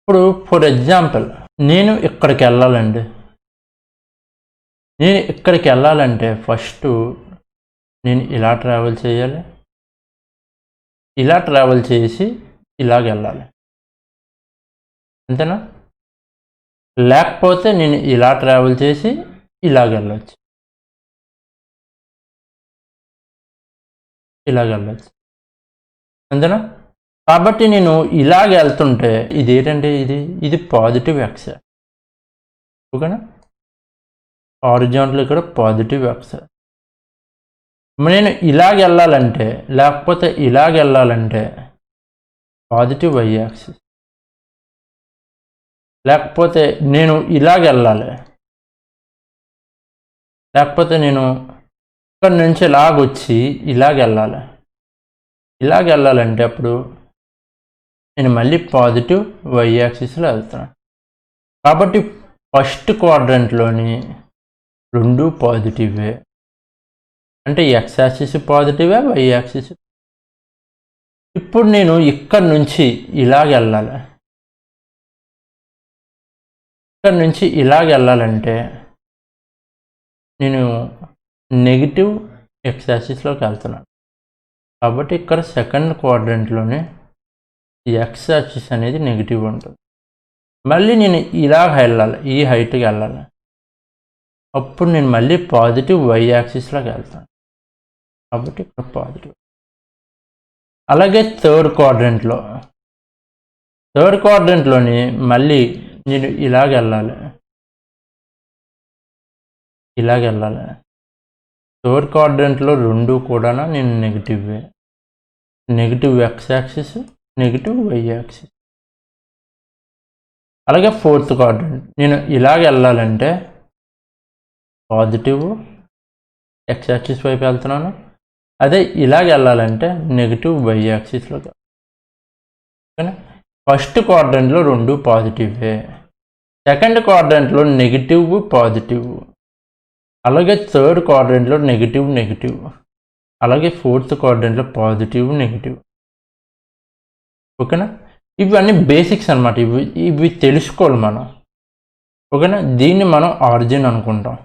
ఇప్పుడు ఫర్ ఎగ్జాంపుల్ నేను ఇక్కడికి వెళ్ళాలంటే ఫస్ట్ నేను ఇలా ట్రావెల్ చేయాలి, ఇలా ట్రావెల్ చేసి ఇలాగ వెళ్ళాలి, అంతేనా? లేకపోతే నేను ఇలా ట్రావెల్ చేసి ఇలాగ వెళ్ళచ్చు, అంతేనా? కాబట్టి నేను ఇలాగ వెళ్తుంటే ఇది ఏంటంటే ఇది పాజిటివ్ ఎక్స్. ఓకేనా? హారిజాంటల్ ఇక్కడ పాజిటివ్ ఎక్స్. నేను ఇలాగ వెళ్ళాలంటే లేకపోతే ఇలాగ వెళ్ళాలంటే పాజిటివ్ వై యాక్సిస్. లేకపోతే నేను ఇలాగ వెళ్ళాలి, లేకపోతే నేను ఇక్కడి నుంచి ఇలాగొచ్చి ఇలాగ వెళ్ళాలంటే అప్పుడు నేను మళ్ళీ పాజిటివ్ వై యాక్సిస్లో వెళ్తాను. కాబట్టి ఫస్ట్ క్వాడ్రంట్లోని 2 పాజిటివే, అంటే ఎక్స్ యాక్సిస్ పాజిటివే, వై యాక్సిస్. ఇప్పుడు నేను ఇక్కడి నుంచి ఇలాగ వెళ్ళాలంటే నేను నెగిటివ్ ఎక్స్ యాక్సిస్లోకి వెళ్తున్నాను. కాబట్టి ఇక్కడ సెకండ్ క్వాడ్రంట్లోనే ఎక్స్ యాక్సిస్ అనేది నెగిటివ్ ఉంటుంది. మళ్ళీ నేను ఇలాగ వెళ్ళాలి, ఈ హైట్కి వెళ్ళాలి, అప్పుడు నేను మళ్ళీ పాజిటివ్ వై యాక్సిస్లోకి వెళ్తాను. కాబట్టి ఇక్కడ పాజిటివ్. అలాగే థర్డ్ క్వాడ్రంట్లోని మళ్ళీ నేను ఇలాగ వెళ్ళాలి. థర్డ్ క్వాడ్రంట్లో 2 కూడా నేను negative X axis, negative why axis. అలాగే ఫోర్త్ క్వాడ్రంట్ నేను ఇలాగ వెళ్ళాలంటే పాజిటివ్ ఎక్స్ యాక్సిస్ వైపు వెళ్తున్నాను, అదే ఇలాగ వెళ్ళాలంటే నెగిటివ్ వై యాక్సిస్లోకి. ఓకేనా? ఫస్ట్ క్వాడ్రంట్లో 2 పాజిటివే, సెకండ్ క్వాడ్రంట్లో నెగిటివ్ పాజిటివ్, అలాగే థర్డ్ క్వాడ్రంట్లో నెగిటివ్, అలాగే ఫోర్త్ క్వాడ్రంట్లో పాజిటివ్ నెగిటివ్. ఓకేనా? ఇవన్నీ బేసిక్స్ అనమాట, ఇవి తెలుసుకోవాలి మనం. ఓకేనా? దీన్ని మనం ఆరిజిన్ అనుకుంటాం.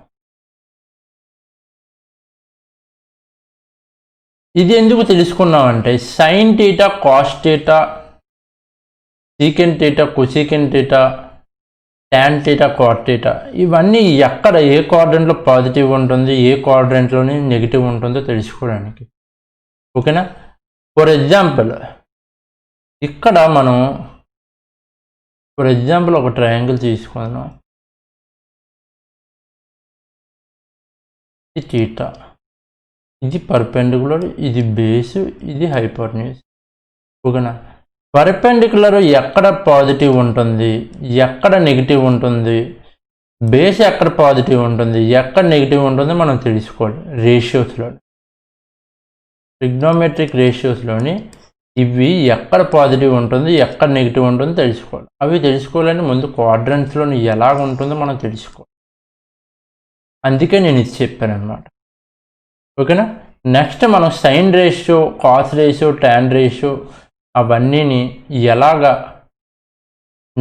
ఇది ఎందుకు తెలుసుకున్నామంటే sine theta, cos theta, secant theta, cosecant theta, tan theta, cot theta ఇవన్నీ ఎక్కడ ఏ క్వాడ్రంట్లో పాజిటివ్ ఉంటుంది, ఏ క్వాడ్రంట్లోని నెగిటివ్ ఉంటుందో తెలుసుకోవడానికి. ఓకేనా. ఫర్ ఎగ్జాంపుల్ ఇక్కడ మనం ఒక ట్రయాంగిల్ తీసుకున్నాం, ఇది థీటా, ఇది పర్పెండిక్యులర్, ఇది బేస్, ఇది హైపోటెన్యూస్. ఓకేనా. పర్పెండిక్యులర్ ఎక్కడ పాజిటివ్ ఉంటుంది, ఎక్కడ నెగిటివ్ ఉంటుంది, బేస్ ఎక్కడ పాజిటివ్ ఉంటుంది, ఎక్కడ నెగిటివ్ ఉంటుంది మనం తెలుసుకోవాలి. రేషియోస్లో, ట్రిగ్నోమెట్రిక్ రేషియోస్లోని ఇవి ఎక్కడ పాజిటివ్ ఉంటుంది, ఎక్కడ నెగిటివ్ ఉంటుందో తెలుసుకోవాలి. అవి తెలుసుకోవాలని ముందు క్వాడ్రంట్స్లోని ఎలాగ ఉంటుందో మనం తెలుసుకోవాలి. అందుకే నేను ఇది చెప్పాను అనమాట. ఓకేనా. నెక్స్ట్ మనం sine ratio, cos ratio, tan ratio అవన్నీని ఎలాగా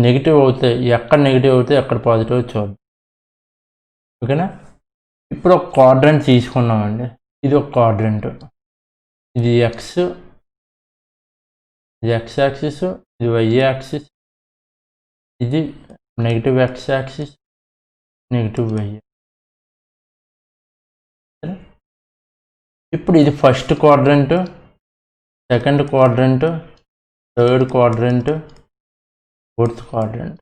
నెగిటివ్ అవుతాయి, ఎక్కడ నెగిటివ్ అవుతాయి, ఎక్కడ పాజిటివ్ చూద్దాం. ఓకేనా. ఇప్పుడు ఒక క్వాడ్రంట్ తీసుకున్నామండి. ఇది ఒక క్వాడ్రంట్, ఇది ఎక్స్, ఇది ఎక్స్ యాక్సిస్, ఇది వై యాక్సిస్, ఇది negative X axis, negative Y. ఇప్పుడు ఇది first quadrant, second quadrant, third quadrant, fourth quadrant.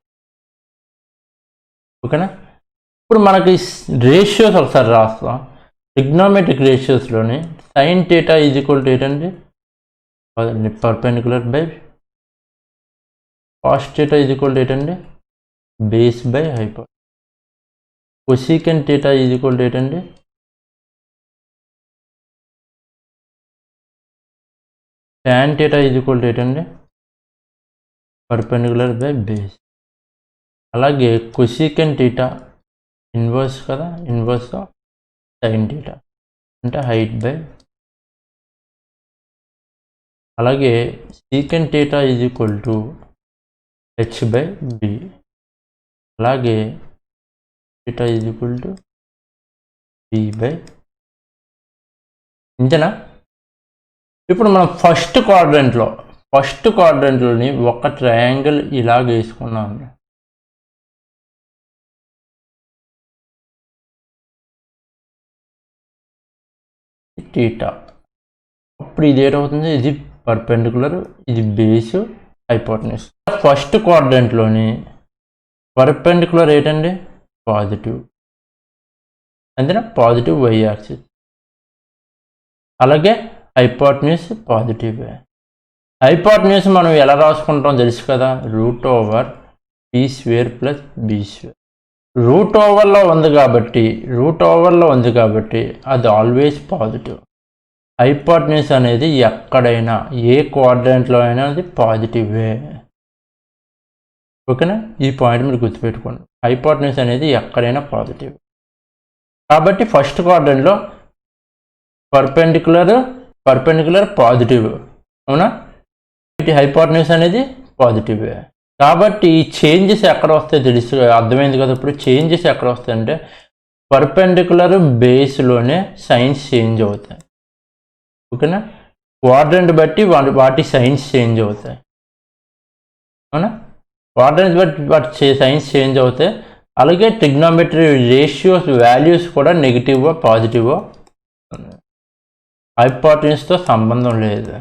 ఓకేనా. ఇప్పుడు మనకి రేషియోస్ ఒకసారి రాస్తాం. ట్రిగ్నోమెట్రిక్ రేషియోస్లోని sine theta is equal to ఏంటండి, perpendicular by cos theta is equal to ఏంటండి, base by hypotenuse. Cosecant theta is equal to ఏంటండి, tan theta is equal to ఏంటండి, పర్పెండిక్యులర్ బై బేస్. అలాగే కొసీకెంట్ థీటా ఇన్వర్స్ కదా, inverse of sine theta అంటే height by. అలాగే secant theta is equal to H by B. అలాగే theta is equal to B by. ఇంతేనా. ఇప్పుడు మనం first క్వాడ్రంట్లోని ఒక ట్రయాంగిల్ ఇలాగ వేసుకున్నాం. థీటా. అప్పుడు ఇది ఏమవుతుంది, ఇది పర్పెండిక్యులర్, ఇది బేస్, హైపోటెన్యూస్. ఫస్ట్ క్వాడ్రంట్లోని పర్పెండిక్యులర్ ఏంటండి, పాజిటివ్, అంతేనా, పాజిటివ్ వై యాక్సిస్. అలాగే హైపోటెన్యూస్ పాజిటివ్. హైపోటెన్యూస్ మనం ఎలా రాసుకుంటాం తెలుసు కదా, √p² ప్లస్ b². రూట్ ఓవర్లో ఉంది కాబట్టి అది ఆల్వేస్ పాజిటివ్. హైపోటెన్యూస్ అనేది ఎక్కడైనా ఏ క్వాడ్రంట్లో అయినా అది పాజిటివే. ఓకేనా. ఈ పాయింట్ మీరు గుర్తుపెట్టుకోండి, హైపోటెన్యూస్ అనేది ఎక్కడైనా పాజిటివ్. కాబట్టి ఫస్ట్ క్వాడ్రంట్లో పర్పెండిక్యులర్ పాజిటివ్, అవునా. హైపోటెన్యూస్ అనేది పాజిటివే. కాబట్టి ఈ చేంజెస్ ఎక్కడ వస్తాయి తెలుసు, అర్థమైంది కదా. ఇప్పుడు చేంజెస్ ఎక్కడ వస్తాయంటే పర్పెండిక్యులర్ బేస్లోనే సైన్స్ చేంజ్ అవుతాయి. ఓకేనా. క్వాడ్రంట్ బట్టి వాటి సైన్స్ చేంజ్ అవుతాయి, అవునా. క్వాడ్రంట్ బట్టి వాటి సైన్స్ చేంజ్ అవుతాయి. అలాగే ట్రిగ్నోమెట్రీ రేషియోస్ వాల్యూస్ కూడా నెగిటివో పాజిటివో, హైపోటెన్యూస్తో సంబంధం లేదు.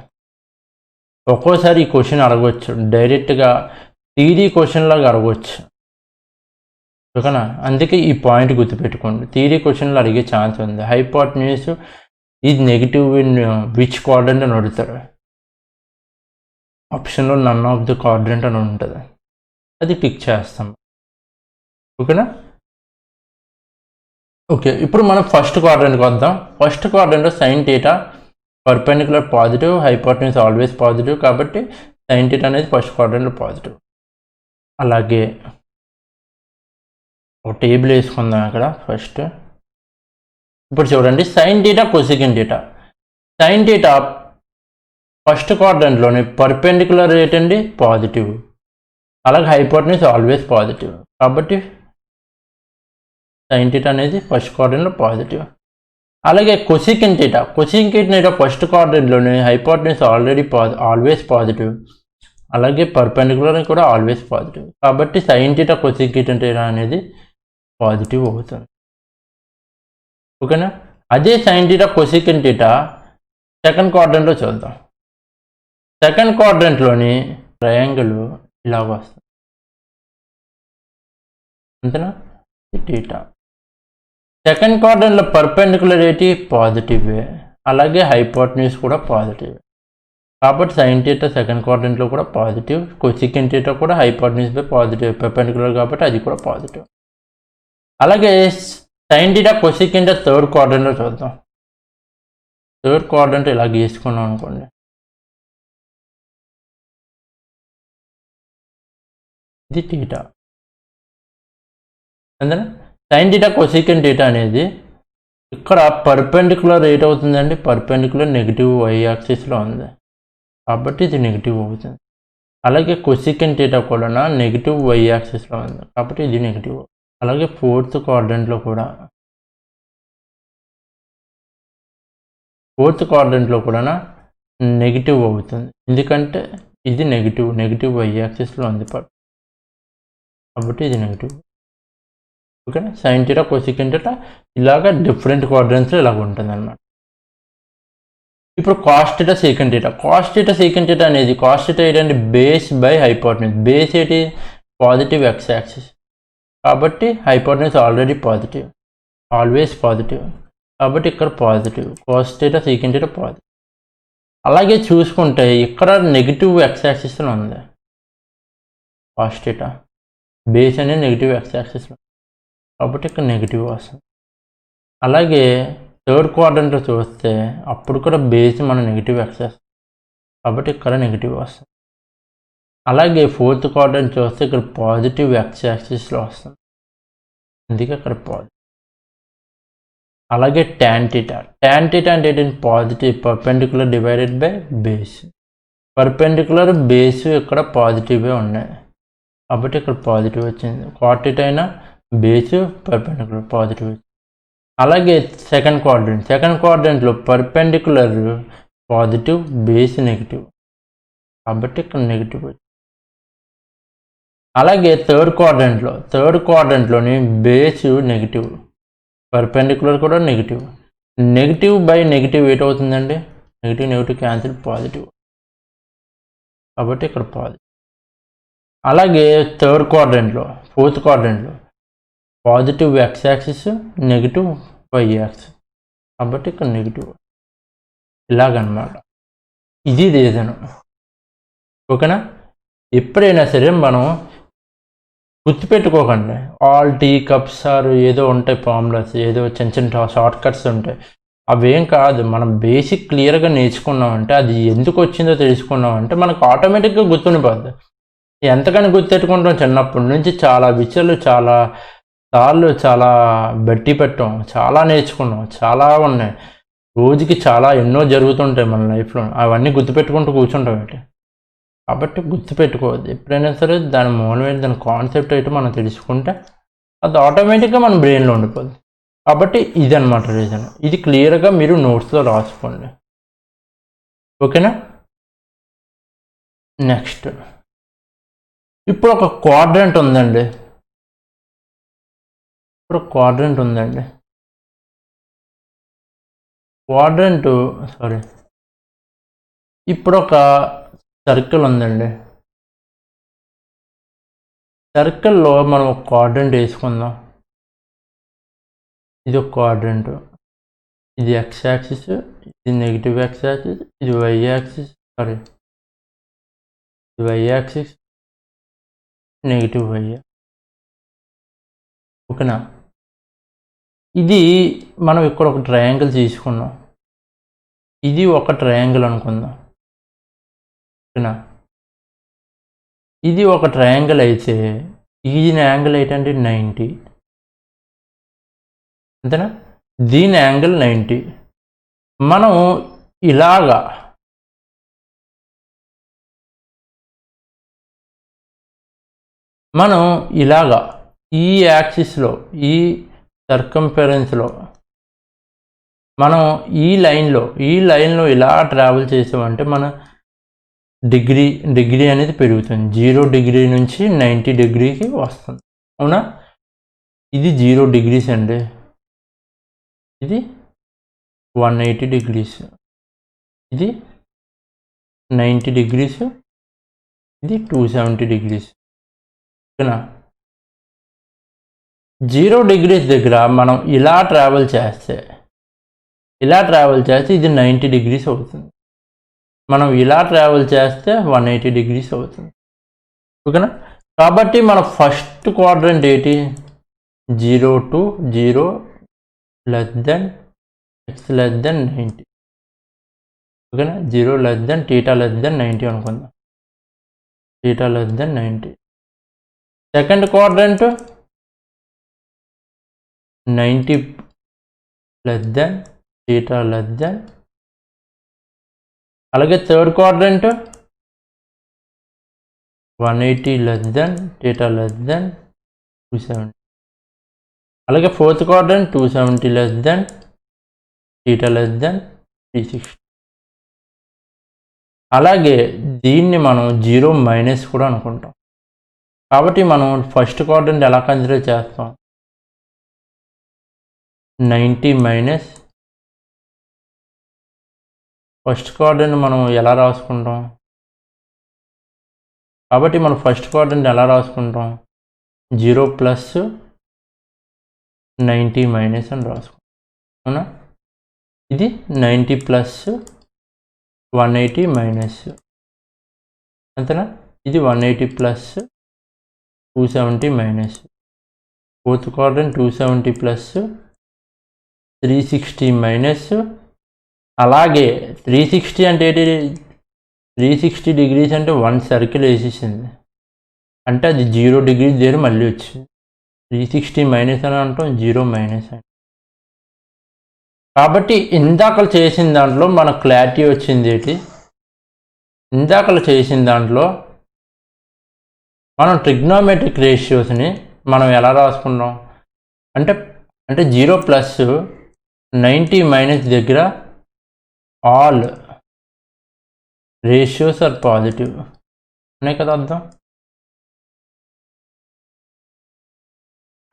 ఒక్కోసారి ఈ క్వశ్చన్ అడగవచ్చు, డైరెక్ట్గా థియరీ క్వశ్చన్ లాగా అడగవచ్చు. ఓకేనా. అందుకే ఈ పాయింట్ గుర్తుపెట్టుకోండి, థియరీ క్వశ్చన్లో అడిగే ఛాన్స్ ఉంది. Hypotenuse is negative in which quadrant అని అడుగుతారు. ఆప్షన్లో నన్ ఆఫ్ ది క్వాడ్రంట్ అని ఉంటుంది, అది టిక్ చేస్తాం. ఓకేనా. ఓకే. ఇప్పుడు మనం ఫస్ట్ క్వాడ్రంట్కి వద్దాం. ఫస్ట్ క్వాడ్రంట్లో sine theta perpendicular positive, hypotenuse always positive, కాబట్టి సైన్ థీటా అనేది ఫస్ట్ క్వాడ్రంట్లో పాజిటివ్. అలాగే ఒక టేబుల్ వేసుకుందాం అక్కడ ఫస్ట్. ఇప్పుడు చూడండి, sine theta, cosecant theta. Sine theta first క్వాడ్రంట్లోని పర్పెండిక్యులర్ ఏంటండి, పాజిటివ్. అలాగే హైపోటెన్యూస్ ఆల్వేస్ పాజిటివ్, కాబట్టి సైన్ థీటా అనేది ఫస్ట్ క్వాడ్రంట్లో పాజిటివ్. అలాగే కొసెకెంట్ థీటా ఫస్ట్ క్వాడ్రంట్లోని హైపోటెన్యూస్ ఆల్వేస్ పాజిటివ్, అలాగే పర్పెండిక్యులర్ కూడా ఆల్వేస్ పాజిటివ్, కాబట్టి సైన్ థీటా, కొసెకెంట్ థీటా అనేది పాజిటివ్ అవుతుంది. ఓకేనా. అదే sign theta, cosecant theta second క్వాడ్రంట్లో చూద్దాం. సెకండ్ క్వాడ్రంట్లోని ట్రయాంగిల్ ఇలాగ వస్తుంది, అంతేనా? టీటా. సెకండ్ క్వాడ్రంట్లో పర్పెండిక్యులర్ ఏంటి? పాజిటివే. అలాగే హైపోటెన్యూస్ కూడా పాజిటివ్. కాబట్టి సైన్ థీటా సెకండ్ క్వాడ్రంట్లో కూడా పాజిటివ్, కొసెకండ్ థీటా కూడా హైపోటెన్యూస్ బై పాజిటివ్, పర్పెండిక్యులర్ కాబట్టి అది కూడా పాజిటివ్. అలాగే sine theta cosecant theta third క్వాడ్రంట్లో చూద్దాం. థర్డ్ క్వాడ్రంట్ ఇలా గీసుకున్నాం అనుకోండి, ఇది థీటా, అంతేనా? సైన్ థీటా కొసెకండ్ థీటా అనేది ఇక్కడ పర్పెండిక్యులర్ రేట్ అవుతుందండి, పర్పెండిక్యులర్ నెగిటివ్ వై యాక్సిస్లో ఉంది కాబట్టి ఇది నెగిటివ్ అవుతుంది. అలాగే కొసెకండ్ థీటా కూడా నెగిటివ్ వై యాక్సిస్లో ఉంది కాబట్టి ఇది నెగిటివ్. అలాగే ఫోర్త్ క్వాడ్రంట్లో కూడా నెగిటివ్ అవుతుంది, ఎందుకంటే ఇది నెగిటివ్ వై యాక్సిస్లో ఉంది కాబట్టి ఇది నెగిటివ్. ఓకేనా? సైన్ థీటా కొసెకండ్ థీటా ఇలాగ డిఫరెంట్ క్వాడ్రంట్స్లో ఇలాగ ఉంటుంది అన్నమాట. ఇప్పుడు కాస్ థీటా సెకండ్ థీటా అనేది కాస్ థీటా ఏంటంటే బేస్ బై హైపోటెన్యూస్. బేస్ ఏంటి? పాజిటివ్ ఎక్స్ యాక్సిస్ కాబట్టి hypotenuse already positive, always positive కాబట్టి ఇక్కడ positive. Cos theta second theta positive. అలాగే చూసుకుంటే ఇక్కడ నెగిటివ్ ఎక్స్ యాక్సిస్లో ఉంది కాస్ థీటా, బేస్ అనేది నెగిటివ్ ఎక్స్ యాక్సిస్లో కాబట్టి ఇక్కడ నెగిటివ్ వస్తుంది. అలాగే థర్డ్ క్వాడ్రంట్లో చూస్తే అప్పుడు కూడా బేస్ మన నెగిటివ్ యాక్సిస్ కాబట్టి ఇక్కడ నెగిటివ్ వస్తుంది. అలాగే ఫోర్త్ క్వాడ్రంట్ చూస్తే ఇక్కడ పాజిటివ్ ఎక్స్ యాక్సిస్లో వస్తుంది, అందుకే ఇక్కడ పాజిటివ్. అలాగే ట్యాన్ థీటా అంటే ఏంటంటే positive perpendicular divided by base. Perpendicular base ఇక్కడ పాజిటివే ఉన్నాయి కాబట్టి ఇక్కడ పాజిటివ్ వచ్చింది. కాట్ థీటా అయినా బేస్ పర్పెండిక్యులర్ పాజిటివ్. అలాగే సెకండ్ క్వాడ్రంట్లో పర్పెండిక్యులర్ పాజిటివ్, బేస్ నెగిటివ్ కాబట్టి ఇక్కడ నెగిటివ్ వచ్చింది. అలాగే థర్డ్ క్వాడ్రంట్లోని బేస్ నెగిటివ్, పర్పెండిక్యులర్ కూడా నెగిటివ్ బై నెగిటివ్ ఏటవుతుందండి? నెగిటివ్ క్యాన్సిల్, పాజిటివ్ కాబట్టి ఇక్కడ పాజిటివ్. అలాగే ఫోర్త్ క్వాడ్రంట్లో positive X axis, negative why axis కాబట్టి ఇక్కడ నెగిటివ్. ఇలాగనమాట, ఇది రీజన్. ఓకేనా? ఎప్పుడైనా సరే మనం గుర్తుపెట్టుకోకండి, ఆల్ టీ కప్స్ ఆర్ ఏదో ఉంటాయి ఫార్ములాస్, ఏదో చిన్న షార్ట్ కట్స్ ఉంటాయి, అవేం కాదు. మనం బేసిక్ క్లియర్గా నేర్చుకున్నామంటే, అది ఎందుకు వచ్చిందో తెలుసుకున్నామంటే మనకు ఆటోమేటిక్గా గుర్తుండిపోద్ది. ఎంతకని గుర్తెట్టుకుంటాం? చిన్నప్పటి నుంచి చాలా విషయాలు చాలా బట్టి పెట్టాం, చాలా నేర్చుకున్నాం, చాలా ఉన్నాయి. రోజుకి ఎన్నో జరుగుతుంటాయి మన లైఫ్లో, అవన్నీ గుర్తుపెట్టుకుంటూ కూర్చుంటాం ఏంటి. కాబట్టి గుర్తుపెట్టుకోవద్దు ఎప్పుడైనా సరే. దాని మూలమైన దాని కాన్సెప్ట్ అయితే మనం తెలుసుకుంటే అది ఆటోమేటిక్గా మన బ్రెయిన్లో ఉండిపోద్ది. కాబట్టి ఇది అనమాట రీజన్. ఇది క్లియర్గా మీరు నోట్స్లో రాసుకోండి. ఓకేనా? నెక్స్ట్, ఇప్పుడు ఒక క్వాడ్రంట్ ఉందండి. ఇప్పుడు ఒక సర్కిల్ ఉందండి. సర్కిల్లో మనం ఒక క్వాడ్రంట్ వేసుకుందాం. ఇది ఒక క్వాడ్రంట్, ఇది ఎక్స్ యాక్సిస్, ఇది నెగిటివ్ ఎక్స్ యాక్సిస్, ఇది వై యాక్సిస్, నెగిటివ్ వై. ఓకేనా? ఇది మనం ఇక్కడ ఒక ట్రయాంగిల్ తీసుకున్నాం, ఇది ఒక ట్రయాంగిల్ అనుకుందాం. ఓకేనా? ఇది ఒక ట్రయాంగిల్ అయితే దీని యాంగిల్ ఏంటంటే 90, అంతేనా? దీని యాంగిల్ 90. మనం ఇలాగా ఈ యాక్సిస్లో, ఈ సర్కంఫరెన్స్లో మనం ఈ లైన్లో ఇలా ట్రావెల్ చేసామంటే మన డిగ్రీ అనేది పెరుగుతుంది. 0 డిగ్రీ నుంచి 90 డిగ్రీకి వస్తుంది. అవునా? ఇది 0 డిగ్రీస్ అండి, ఇది 180 డిగ్రీస్. ఇది 90 degrees, ఇది 270 degrees. ఓకేనా? 0 degrees దగ్గర మనం ఇలా ట్రావెల్ చేస్తే ఇది 90 degrees అవుతుంది. మనం ఇలా ట్రావెల్ చేస్తే 180 degrees అవుతుంది. ఓకేనా? కాబట్టి మన ఫస్ట్ క్వాడ్రంట్ ఏంటి? 0 to 0 less than x less than 90. ఓకేనా? 0 less than θ less than 90 అనుకుందాం. θ less than 90. Second quadrant 90 less than θ less than. అలాగే third quadrant 180 less than θ less than 270. అలాగే fourth quadrant 270 less than θ less than 360. అలాగే దీన్ని మనం 0 minus కూడా అనుకుంటాం. కాబట్టి మనం ఫస్ట్ క్వాడ్రంట్ ఎలా కన్సిడర్ చేస్తాం? 90 మైనస్ ఫస్ట్ క్వాడ్రంట్ మనం ఎలా రాసుకుంటాం? కాబట్టి మనం ఫస్ట్ క్వాడ్రంట్ ఎలా రాసుకుంటాం? 0 ప్లస్ 90 మైనస్ అని రాసుకుంటాం. అవునా? ఇది 90 ప్లస్ 180 మైనస్, అంతేనా? ఇది 180 plus 270 minus. Fourth quadrant 270 plus 360 minus. అలాగే 360 అంటే ఏంటి? 360 degrees అంటే 1 సర్కిల్ వేసేసింది, అంటే అది 0 degrees దగ్గర మళ్ళీ వచ్చింది. 360 మైనస్ అని అంటాం, 0 మైనస్ అని. కాబట్టి ఇందాకలు చేసిన దాంట్లో మన క్లారిటీ వచ్చింది ఏంటి? ఇందాకలు చేసిన దాంట్లో మనం ట్రిగ్నోమెట్రిక్ రేషియోస్ని మనం ఎలా రాసుకున్నాం అంటే 0 ప్లస్ 90 మైనస్ దగ్గర ఆల్ రేషియోస్ ఆర్ పాజిటివ్ అనే కదా అర్థం.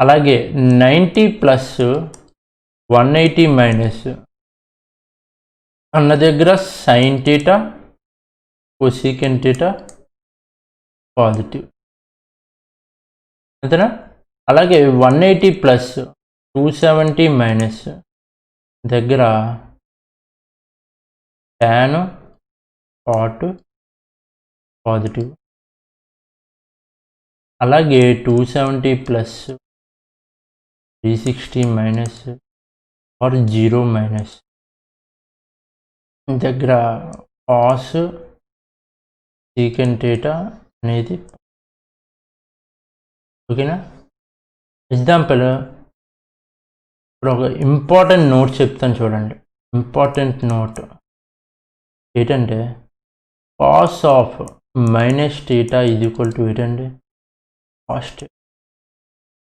అలాగే 90 ప్లస్ 180 మైనస్ అన్న దగ్గర సైన్ థీటా కొసీకెన్ థీటా పాజిటివ్, అంతేనా? అలాగే 180 ప్లస్ 270 మైనస్ దగ్గర tan cot పాజిటివ్. అలాగే 270 ప్లస్ 360 మైనస్ ఆర్ 0 మైనస్ దగ్గర కాస్ సీకెన్ థీటా అనేది. ఓకేనా? ఎగ్జాంపుల్ ఇప్పుడు ఒక ఇంపార్టెంట్ నోట్ చెప్తాను చూడండి. ఇంపార్టెంట్ నోట్ ఏంటంటే cos of minus theta is equal to ఏంటండి? కాస్ట్.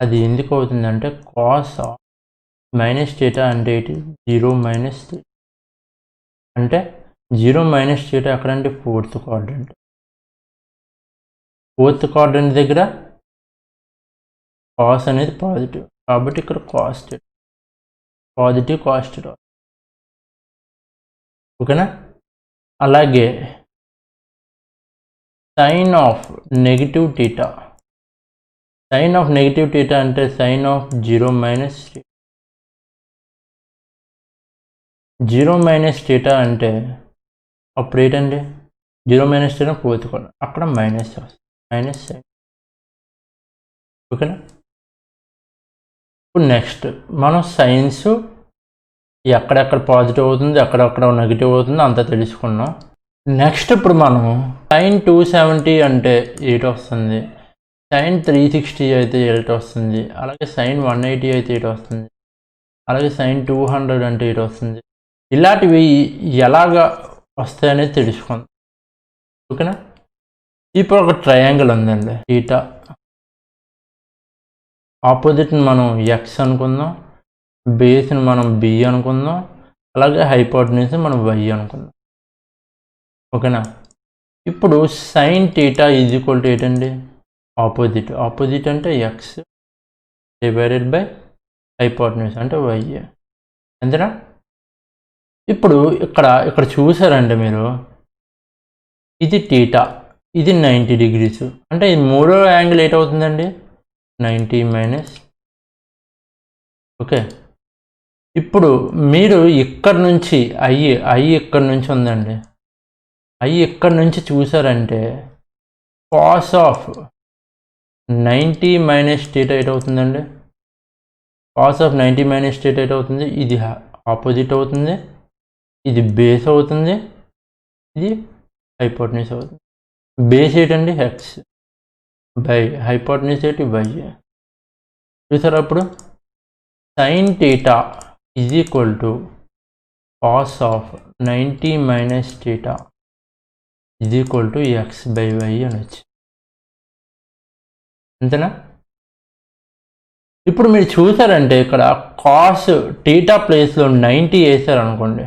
అది ఎందుకు అవుతుందంటే కాస్ ఆఫ్ మైనస్ థీటా అంటే ఏంటి? 0 మైనస్ థీటా. అంటే 0 మైనస్ థీటా ఎక్కడంటే ఫోర్త్ క్వాడ్రంట్. ఫోర్త్ క్వాడ్రంట్ దగ్గర కాస్ అనేది పాజిటివ్, కాబట్టి ఇక్కడ cos theta positive cos theta. ఓకేనా? అలాగే sine of negative theta. Sine of negative theta అంటే sine of 0 minus theta. 0 minus theta అంటే అప్పుడు ఏంటండి? 0 మైనస్ థీటా ఫోర్త్ క్వాడ్రంట్, అక్కడ మైనస్ వస్తుంది, మైనస్ సైన్. ఓకేనా? ఇప్పుడు నెక్స్ట్ మనం సైన్స్ ఎక్కడెక్కడ పాజిటివ్ అవుతుంది, ఎక్కడెక్కడ నెగిటివ్ అవుతుంది అంతా తెలుసుకున్నాం. నెక్స్ట్ ఇప్పుడు మనం సైన్ 270 అంటే 8 వస్తుంది, సైన్ 360 అయితే 8 వస్తుంది, అలాగే సైన్ 180 అయితే 8 వస్తుంది, అలాగే సైన్ 200 అంటే 8 వస్తుంది. ఇలాంటివి ఎలాగా వస్తాయనేది తెలుసుకుందాం. ఓకేనా? ఇప్పుడు ఒక ట్రయాంగిల్ ఉందండి, థీటా. ఆపోజిట్ని మనం ఎక్స్ అనుకుందాం, బేస్ని మనం బి అనుకుందాం, అలాగే హైపోటెన్యూస్ని మనం వై అనుకుందాం. ఓకేనా? ఇప్పుడు sign theta is equal to ఏంటండి? ఆపోజిట్. ఆపోజిట్ అంటే ఎక్స్ డివైడెడ్ బై హైపోటెన్యూస్ అంటే వై, అంతేనా? ఇప్పుడు ఇక్కడ చూసారంటే మీరు, ఇది టీటా, ఇది 90 డిగ్రీస్. అంటే ఈ మూడో యాంగిల్ ఏటవుతుందండి? 90 మైనస్. ఓకే, ఇప్పుడు మీరు ఇక్కడ నుంచి ఐ ఇక్కడ నుంచి ఉందండి, ఐ ఇక్కడ నుంచి చూసారంటే కాస్ ఆఫ్ 90 మైనస్ టీటా ఏటవుతుందండి? కాస్ ఆఫ్ 90 మైనస్ టీటా ఏటవుతుంది? ఇది ఆపోజిట్ అవుతుంది, ఇది బేస్ అవుతుంది, ఇది హైపోటెన్యూస్ అవుతుంది. బేస్ ఏంటండి? ఎక్స్ బై హైపోటెన్యూస్ ఏంటి? వై. చూసారా? అప్పుడు sine theta is equal to cos of 90 minus theta is equal to x by y అనొచ్చు. అంతేనా? ఇప్పుడు మీరు చూసారంటే ఇక్కడ కాస్ టీటా ప్లేస్లో 90 వేసారనుకోండి,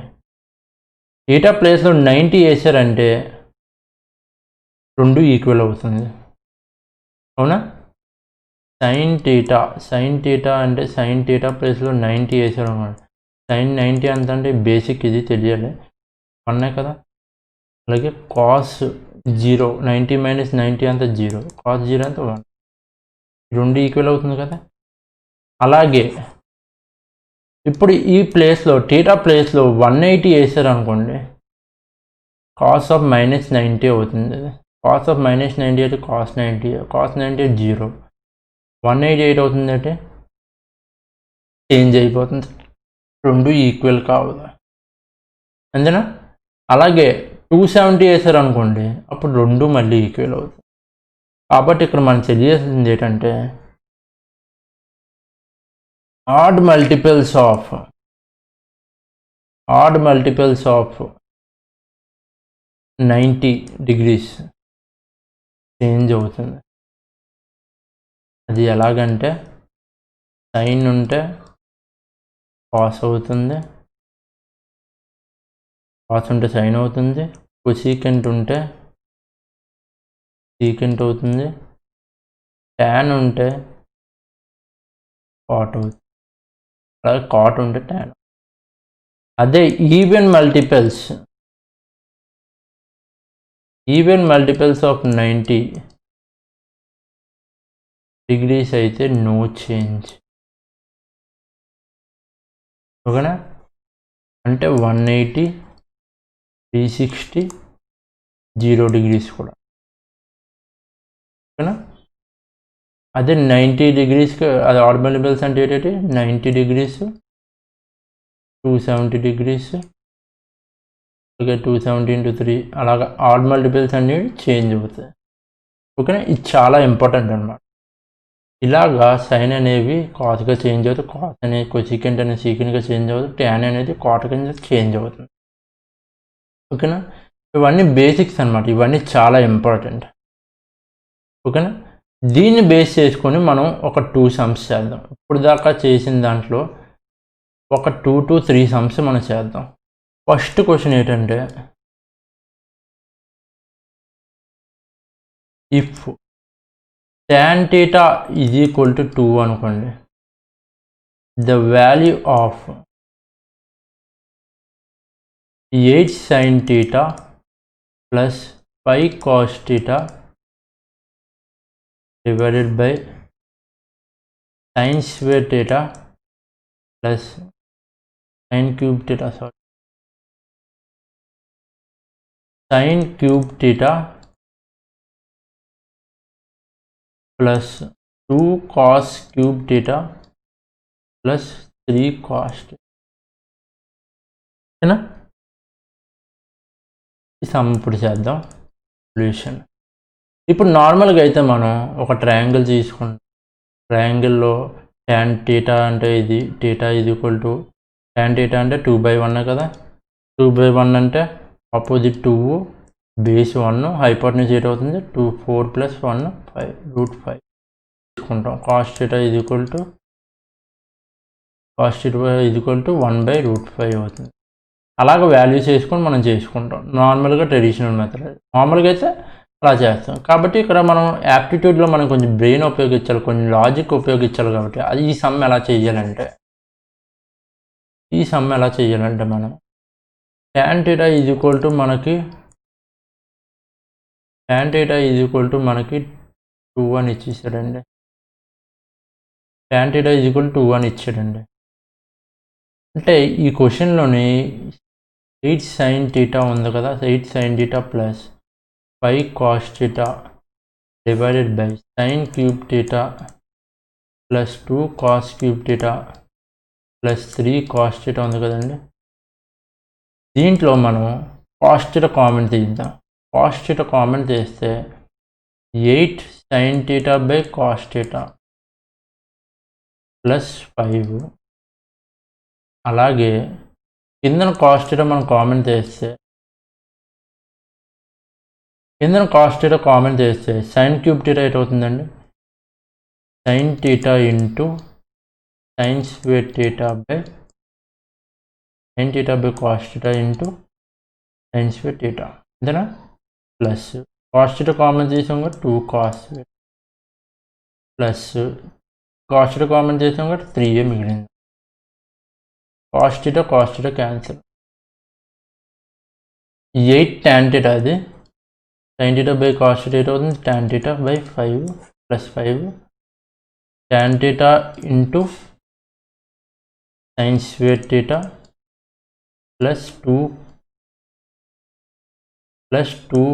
టీటా ప్లేస్లో 90 వేసారంటే 2 ఈక్వల్ అవుతుంది. అవునా? సైన్ టీటా అంటే సైన్ టీటా ప్లేస్లో 90 వేసారు అనుకోండి, సైన్ 90 ఎంత అంటే బేసిక్ ఇది తెలియాలి, అన్నాయి కదా. అలాగే కాస్ 0, 90 మైనస్ 90 అంత 0, కాస్ 0 అంత 1, 2 ఈక్వల్ అవుతుంది కదా. అలాగే ఇప్పుడు ఈ ప్లేస్లో టీటా ప్లేస్లో 180 వేసారు అనుకోండి, కాస్ ఆఫ్ మైనస్ 90 అవుతుంది. కాస్ ఆఫ్ మైనస్ 90 అయితే కాస్ 90 0, 188 అవుతుందంటే చేంజ్ అయిపోతుంది, 2 ఈక్వల్ కావాలి. అంతేనా? అలాగే 270 వేసారు అనుకోండి, అప్పుడు 2 మళ్ళీ ఈక్వల్ అవుతుంది. కాబట్టి ఇక్కడ మనం తెలియాల్సింది ఏంటంటే add multiples of 90 degrees change అవుతుంది. అది ఎలాగంటే సైన్ ఉంటే కాస్ అవుతుంది, కాస్ ఉంటే సైన్ అవుతుంది, కొసీకెంట్ ఉంటే సీకెంట్ అవుతుంది, ట్యాన్ ఉంటే కాట్ అవుతుంది, అలాగే కాట్ ఉంటే ట్యాన్. అదే ఈవెన్ మల్టిపుల్స్ ఆఫ్ 90 డిగ్రీస్ అయితే నో చేంజ్. ఓకేనా? అంటే 180, 360, 0 డిగ్రీస్ కూడా. ఓకేనా? అదే 90 డిగ్రీస్కి అది ఆడ్ మల్టిపుల్స్ అంటే ఏంటంటే 90 డిగ్రీస్, 270 డిగ్రీస్, అలాగే 270 into 3, అలాగా ఆడ్ మల్టిపుల్స్ అనేవి చేంజ్ అవుతాయి. ఓకేనా? ఇది చాలా ఇంపార్టెంట్ అనమాట. ఇలాగా సైన్ అనేవి కాస్గా చేంజ్ అవుతుంది, కాస్ అనేది కొసీకెంట్ అనేది సీకెంట్గా చేంజ్ అవుతుంది, ట్యాన్ అనేది కాట్ కింద చేంజ్ అవుతుంది. ఓకేనా? ఇవన్నీ బేసిక్స్ అనమాట, ఇవన్నీ చాలా ఇంపార్టెంట్. ఓకేనా? దీన్ని బేస్ చేసుకొని మనం ఒక 2 సమ్స్ చేద్దాం. ఇప్పుడు దాకా చేసిన దాంట్లో ఒక 2 to 3 సమ్స్ మనం చేద్దాం. ఫస్ట్ క్వశ్చన్ ఏంటంటే, if tan theta is equal to 2 అనుకోండి, the value of 8 sin theta plus 5 cos theta divided by sin square theta plus sin cube theta, sin cube theta plus 2 cos cube theta plus 3 cos theta. ఓకేనా? ఈ some ఇప్పుడు చేద్దాం solution. ఇప్పుడు నార్మల్గా అయితే మనం ఒక ట్రయాంగిల్ తీసుకుంటాం, ట్రయాంగిల్లో tan theta అంటే ఇది theta is equal to tan theta అంటే 2/1 కదా, 2/1 అంటే ఆపోజిట్ 2, బేస్ 1, హైపోటెన్యూస్ ఎయిట్ అవుతుంది, 2 4 + 1 5 √5 తీసుకుంటాం. Cos theta is equal to 1/√5 అవుతుంది. అలాగ వాల్యూస్ వేసుకొని మనం చేసుకుంటాం నార్మల్గా ట్రెడిషనల్ మెథడ్. మామూలుగా అయితే అలా చేస్తాం. కాబట్టి ఇక్కడ మనం యాప్టిట్యూడ్లో మనం కొంచెం బ్రెయిన్ ఉపయోగించాలి, కొంచెం లాజిక్ ఉపయోగించాలి. కాబట్టి అది ఈ సమ్ ఎలా చేయాలంటే మనం tan theta is equal to మనకి tan theta is equal to మనకి 2 అని ఇచ్చేసాడండి. tan theta ఈజ్ ఈక్వల్ 2 అని ఇచ్చాడండి. అంటే ఈ క్వశ్చన్లోని 8 sin theta ఉంది కదా, 8 sin theta plus 5 cos theta divided by sin cube theta plus 2 cos cube theta plus 3 cos theta ఉంది కదండి. దీంట్లో మనం cos theta కామన్ తీద్దాం. cos theta కామన్ తీస్తే 8 sin theta by cos theta plus 5. అలాగే కిందన cos theta మనం common తీస్తే sin cube theta ఏటవుతుందండి, sin theta into sin square theta by sin theta by cos theta into sin square theta అంతేనా. Plus cos theta common చేసాం కదా 2 cos plus cos theta common చేసాం కదా 3a మిగిలింది. cos theta cancel. 8 tan theta అది sin theta by cos theta అవుతుంది, tan theta by 5 plus 5 tan theta into sin square theta plus 2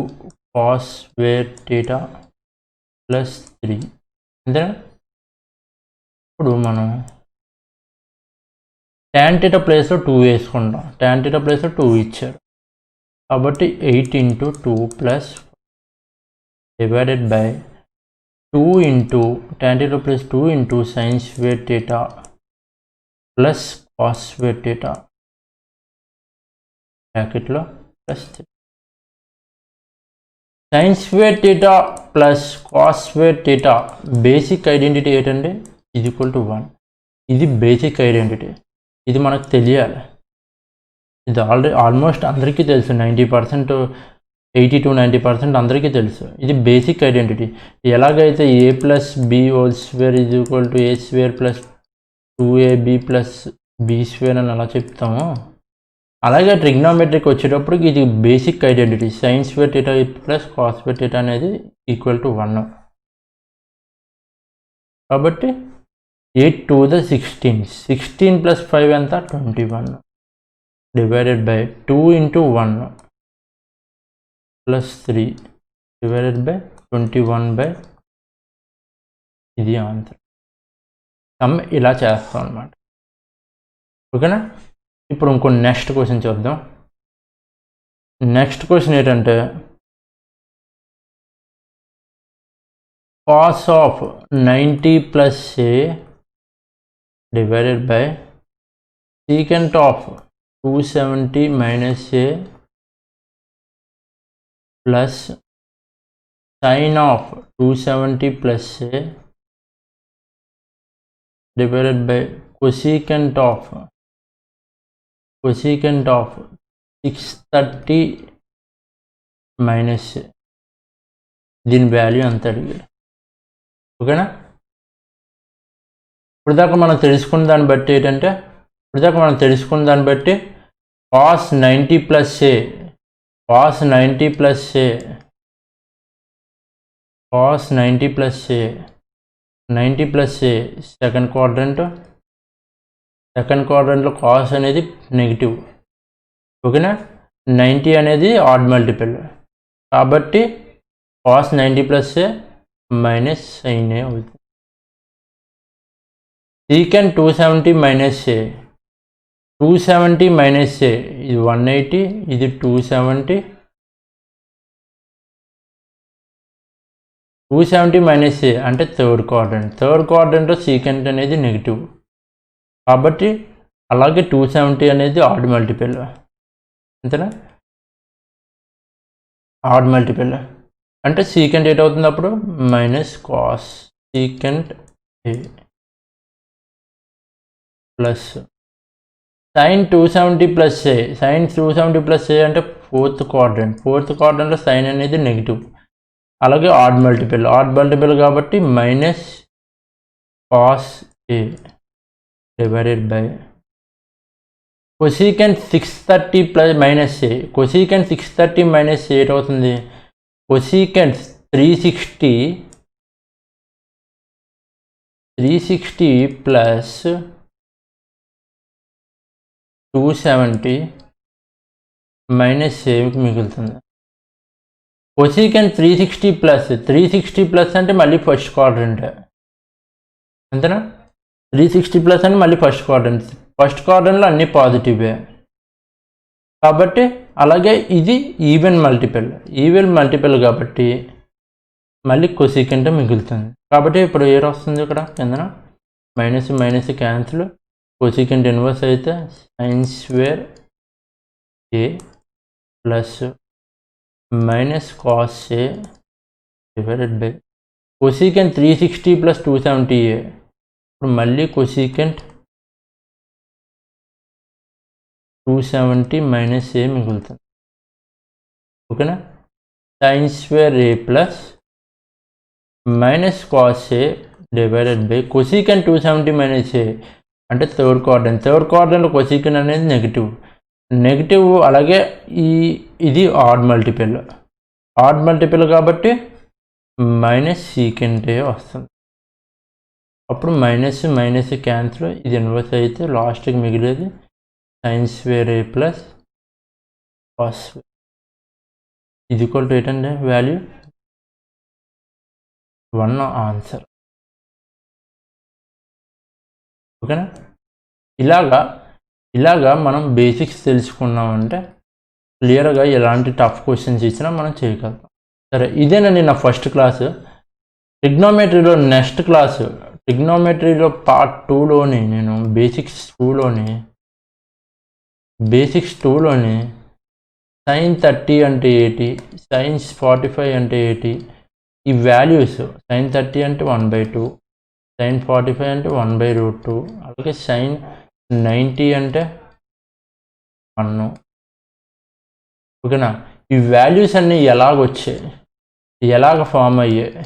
cos square theta plus 3 అంతేనా. ఇప్పుడు మనం tan theta ప్లేస్లో 2 వేసుకుంటాం. tan theta ప్లేస్లో 2 ఇచ్చారు కాబట్టి 8 into 2 plus divided by 2 into tan theta plus 2 into sin square theta plus cos square theta బ్రాకెట్లో plus 3. sin square theta plus cos square theta basic identity ఏంటంటే ఇది ఈక్వల్ టు 1. ఇది basic identity, ఇది మనకు తెలియాలి. ఇది ఆల్మోస్ట్ అందరికీ తెలుసు, 90%, 80-90% అందరికీ తెలుసు. ఇది బేసిక్ ఐడెంటిటీ. ఎలాగైతే a plus b whole square is equal to a square plus 2ab plus b square అని అలా చెప్తాము, అలాగే ట్రిగ్నోమెట్రిక్ వచ్చేటప్పుడు ఇది basic identity. sin square theta plus cos square theta అనేది ఈక్వల్ టు 1. కాబట్టి 8 to the 16 ప్లస్ 5 ఎంత 21 divided by 2 into 1 plus 3 divided by 21 by ఇది ఆన్సర్. సమ్ ఇలా చేస్తాం అన్నమాట. ఓకేనా. ఇప్పుడు ఇంకో నెక్స్ట్ క్వశ్చన్ చూద్దాం. నెక్స్ట్ క్వశ్చన్ ఏంటంటే cos of 90 plus a divided by secant of 270 minus a plus sin of 270 plus a divided by cosecant of 630 minus a. దీని వాల్యూ అంత అడిగాడు. ఓకేనా. ఇప్పటిదాకా మనం తెలుసుకున్న దాన్ని బట్టి ఏంటంటే cos 90 ప్లస్ ఏ cos 90 ప్లస్ ఏ సెకండ్ క్వాడ్రంట్లో కాస్ అనేది నెగిటివ్. ఓకేనా. 90 అనేది ఆడ్ మల్టిపుల్ కాబట్టి cos 90 ప్లస్ ఏ మైనస్ sin ఏ అవుతుంది. secant 270 మైనస్ ఏ 270 మైనస్ ఏ ఇది 180, ఇది 270 మైనస్ ఏ అంటే థర్డ్ క్వాడ్రంట్లో secant అనేది నెగిటివ్ కాబట్టి అలాగే 270 అనేది ఆడ్ మల్టిపుల్ అంతేనా. ఆడ్ మల్టిపుల్ అంటే secant ఏట్ అవుతుంది అప్పుడు మైనస్ cos secant ఏ ప్లస్ sin 270 ప్లస్ ఏ అంటే ఫోర్త్ క్వాడ్రంట్లో సైన్ అనేది నెగిటివ్ అలాగే ఆడ్ మల్టిపుల్ కాబట్టి minus cos A divided by cosecant 630 plus minus A, cosecant 630 minus A అవుతుంది, కొసీకెంట్ 360 ప్లస్ 270 మైనస్ ఏ మిగులుతుంది. కొసీకెంట్ 360 ప్లస్ అంటే మళ్ళీ ఫస్ట్ క్వాడ్రంట్, అంతేనా? 360 ప్లస్ అంటే మళ్ళీ ఫస్ట్ క్వాడ్రంట్లో అన్నీ పాజిటివే కాబట్టి, అలాగే ఇది ఈవెన్ మల్టిపుల్ కాబట్టి మళ్ళీ కొసీకెంట్ మిగులుతుంది. కాబట్టి ఇప్పుడు ఏర్ వస్తుంది ఇక్కడ కిందన మైనస్ క్యాన్సిల్, కొసీకెంట్ ఇన్వర్స్ అయితే sine square A plus minus cos A divided by cosecant 360 plus 270 A. ఇప్పుడు మళ్ళీ కొసీకెంట్ 270 మైనస్ ఏ మిగులుతుంది. ఓకేనా? Sine square A plus minus cos A divided by cosecant 270 minus A అంటే third క్వాడ్రంట్లో cosecant అనేది negative. అలాగే ఇది ఆడ్ మల్టిపుల్ కాబట్టి మైనస్ సీకెంట్ ఏ వస్తుంది. అప్పుడు మైనస్ క్యాన్సిల్, ఇది ఇన్వర్స్ అయితే లాస్ట్కి మిగిలేది sine square A plus cos ఇది ఈక్వల్ టు ఏంటంటే వాల్యూ 1 ఆన్సర్. ఓకేనా? ఇలాగా మనం బేసిక్స్ తెలుసుకున్నామంటే క్లియర్గా ఎలాంటి టఫ్ క్వశ్చన్స్ ఇచ్చినా మనం చేయగలుగుతాం. సరే, ఇదేనండి నా ఫస్ట్ క్లాసు. ట్రిగ్నోమెట్రీలో నెక్స్ట్ క్లాసు, ట్రిగ్నోమెట్రీలో పార్ట్ 2లోని నేను బేసిక్స్ 2లోని సైన్ 30 అంటే ఏంటి, సైన్ 45 అంటే ఏంటి, ఈ వాల్యూస్ సైన్ 30 అంటే 1/2, సైన్ 45 అంటే 1/√2, అలాగే సైన్ 90 అంటే 1. ఓకేనా? ఈ వాల్యూస్ అన్నీ ఎలాగ ఫామ్ అయ్యాయి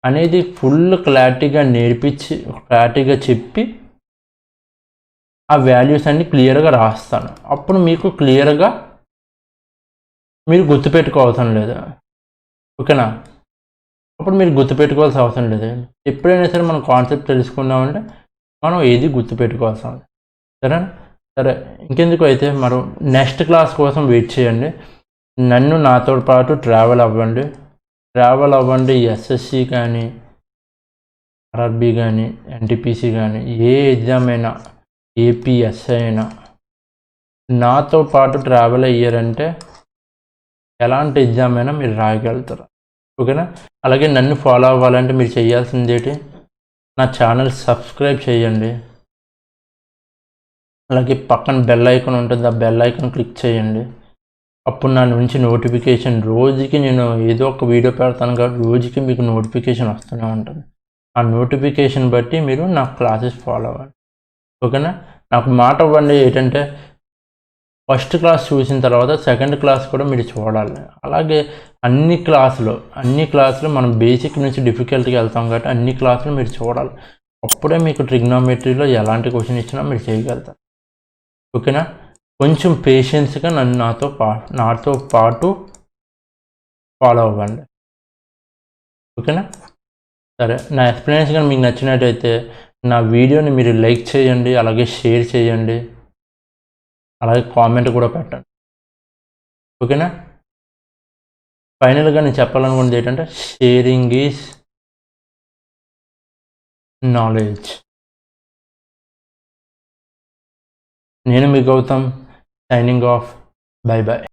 అనేది ఫుల్ క్లారిటీగా చెప్పి ఆ వాల్యూస్ అన్నీ క్లియర్గా రాస్తాను. అప్పుడు మీకు క్లియర్గా మీరు గుర్తుపెట్టుకోవాల్సిన లేదు. ఓకేనా? అప్పుడు మీరు గుర్తుపెట్టుకోవాల్సిన అవసరం లేదు. ఎప్పుడైనా సరే మనం కాన్సెప్ట్ తెలుసుకున్నామంటే మనం ఏది గుర్తుపెట్టుకోవాల్సిన అవసరం. సరేనా? సరే, ఇంకెందుకు అయితే మనం నెక్స్ట్ క్లాస్ కోసం వెయిట్ చేయండి. నాతో పాటు ట్రావెల్ అవ్వండి. ఎస్ఎస్సి కానీ, ఆర్ఆర్బి కానీ, ఎన్టీపీసీ కానీ, ఏ ఎగ్జామ్ అయినా, ఏపీఎస్ఐ అయినా నాతో పాటు ట్రావెల్ అయ్యారంటే ఎలాంటి ఎగ్జామ్ అయినా మీరు రాయగలుగుతారు. ఓకేనా? అలాగే నన్ను ఫాలో అవ్వాలంటే మీరు చేయాల్సింది ఏంటి, నా ఛానల్ సబ్స్క్రైబ్ చేయండి. అలాగే పక్కన బెల్ ఐకాన్ ఉంటుంది, ఆ బెల్ ఐకాన్ క్లిక్ చేయండి. అప్పుడు నా నుంచి నోటిఫికేషన్, రోజుకి నేను ఏదో ఒక వీడియో పెడతాను కాబట్టి రోజుకి మీకు నోటిఫికేషన్ వస్తూనే ఉంటుంది. ఆ నోటిఫికేషన్ బట్టి మీరు నా క్లాసెస్ ఫాలో అవ్వండి. ఓకేనా? నాకు మాట ఇవ్వండి ఏంటంటే ఫస్ట్ క్లాస్ చూసిన తర్వాత సెకండ్ క్లాస్ కూడా మీరు చూడాలి. అలాగే అన్ని క్లాసులు మనం బేసిక్ నుంచి డిఫికల్ట్గా వెళ్తాం కాబట్టి అన్ని క్లాసులు మీరు చూడాలి. అప్పుడే మీకు ట్రిగ్నోమెట్రీలో ఎలాంటి క్వశ్చన్ ఇచ్చినా మీరు చేయగలుగుతారు. ఓకేనా? కొంచెం పేషెన్స్గా నాతో పాటు ఫాలో అవ్వండి. ఓకేనా? సరే, నా ఎక్స్ప్లెనేషన్ కానీ మీకు నచ్చినట్టయితే నా వీడియోని మీరు లైక్ చేయండి, అలాగే షేర్ చేయండి, అలాగే కామెంట్ కూడా పెట్టండి. ఓకేనా? ఫైనల్గా నేను చెప్పాలనుకున్నది ఏంటంటే షేరింగ్ ఈజ్ నాలెడ్జ్. నేను మీ గౌతమ్, సైనింగ్ ఆఫ్. బై.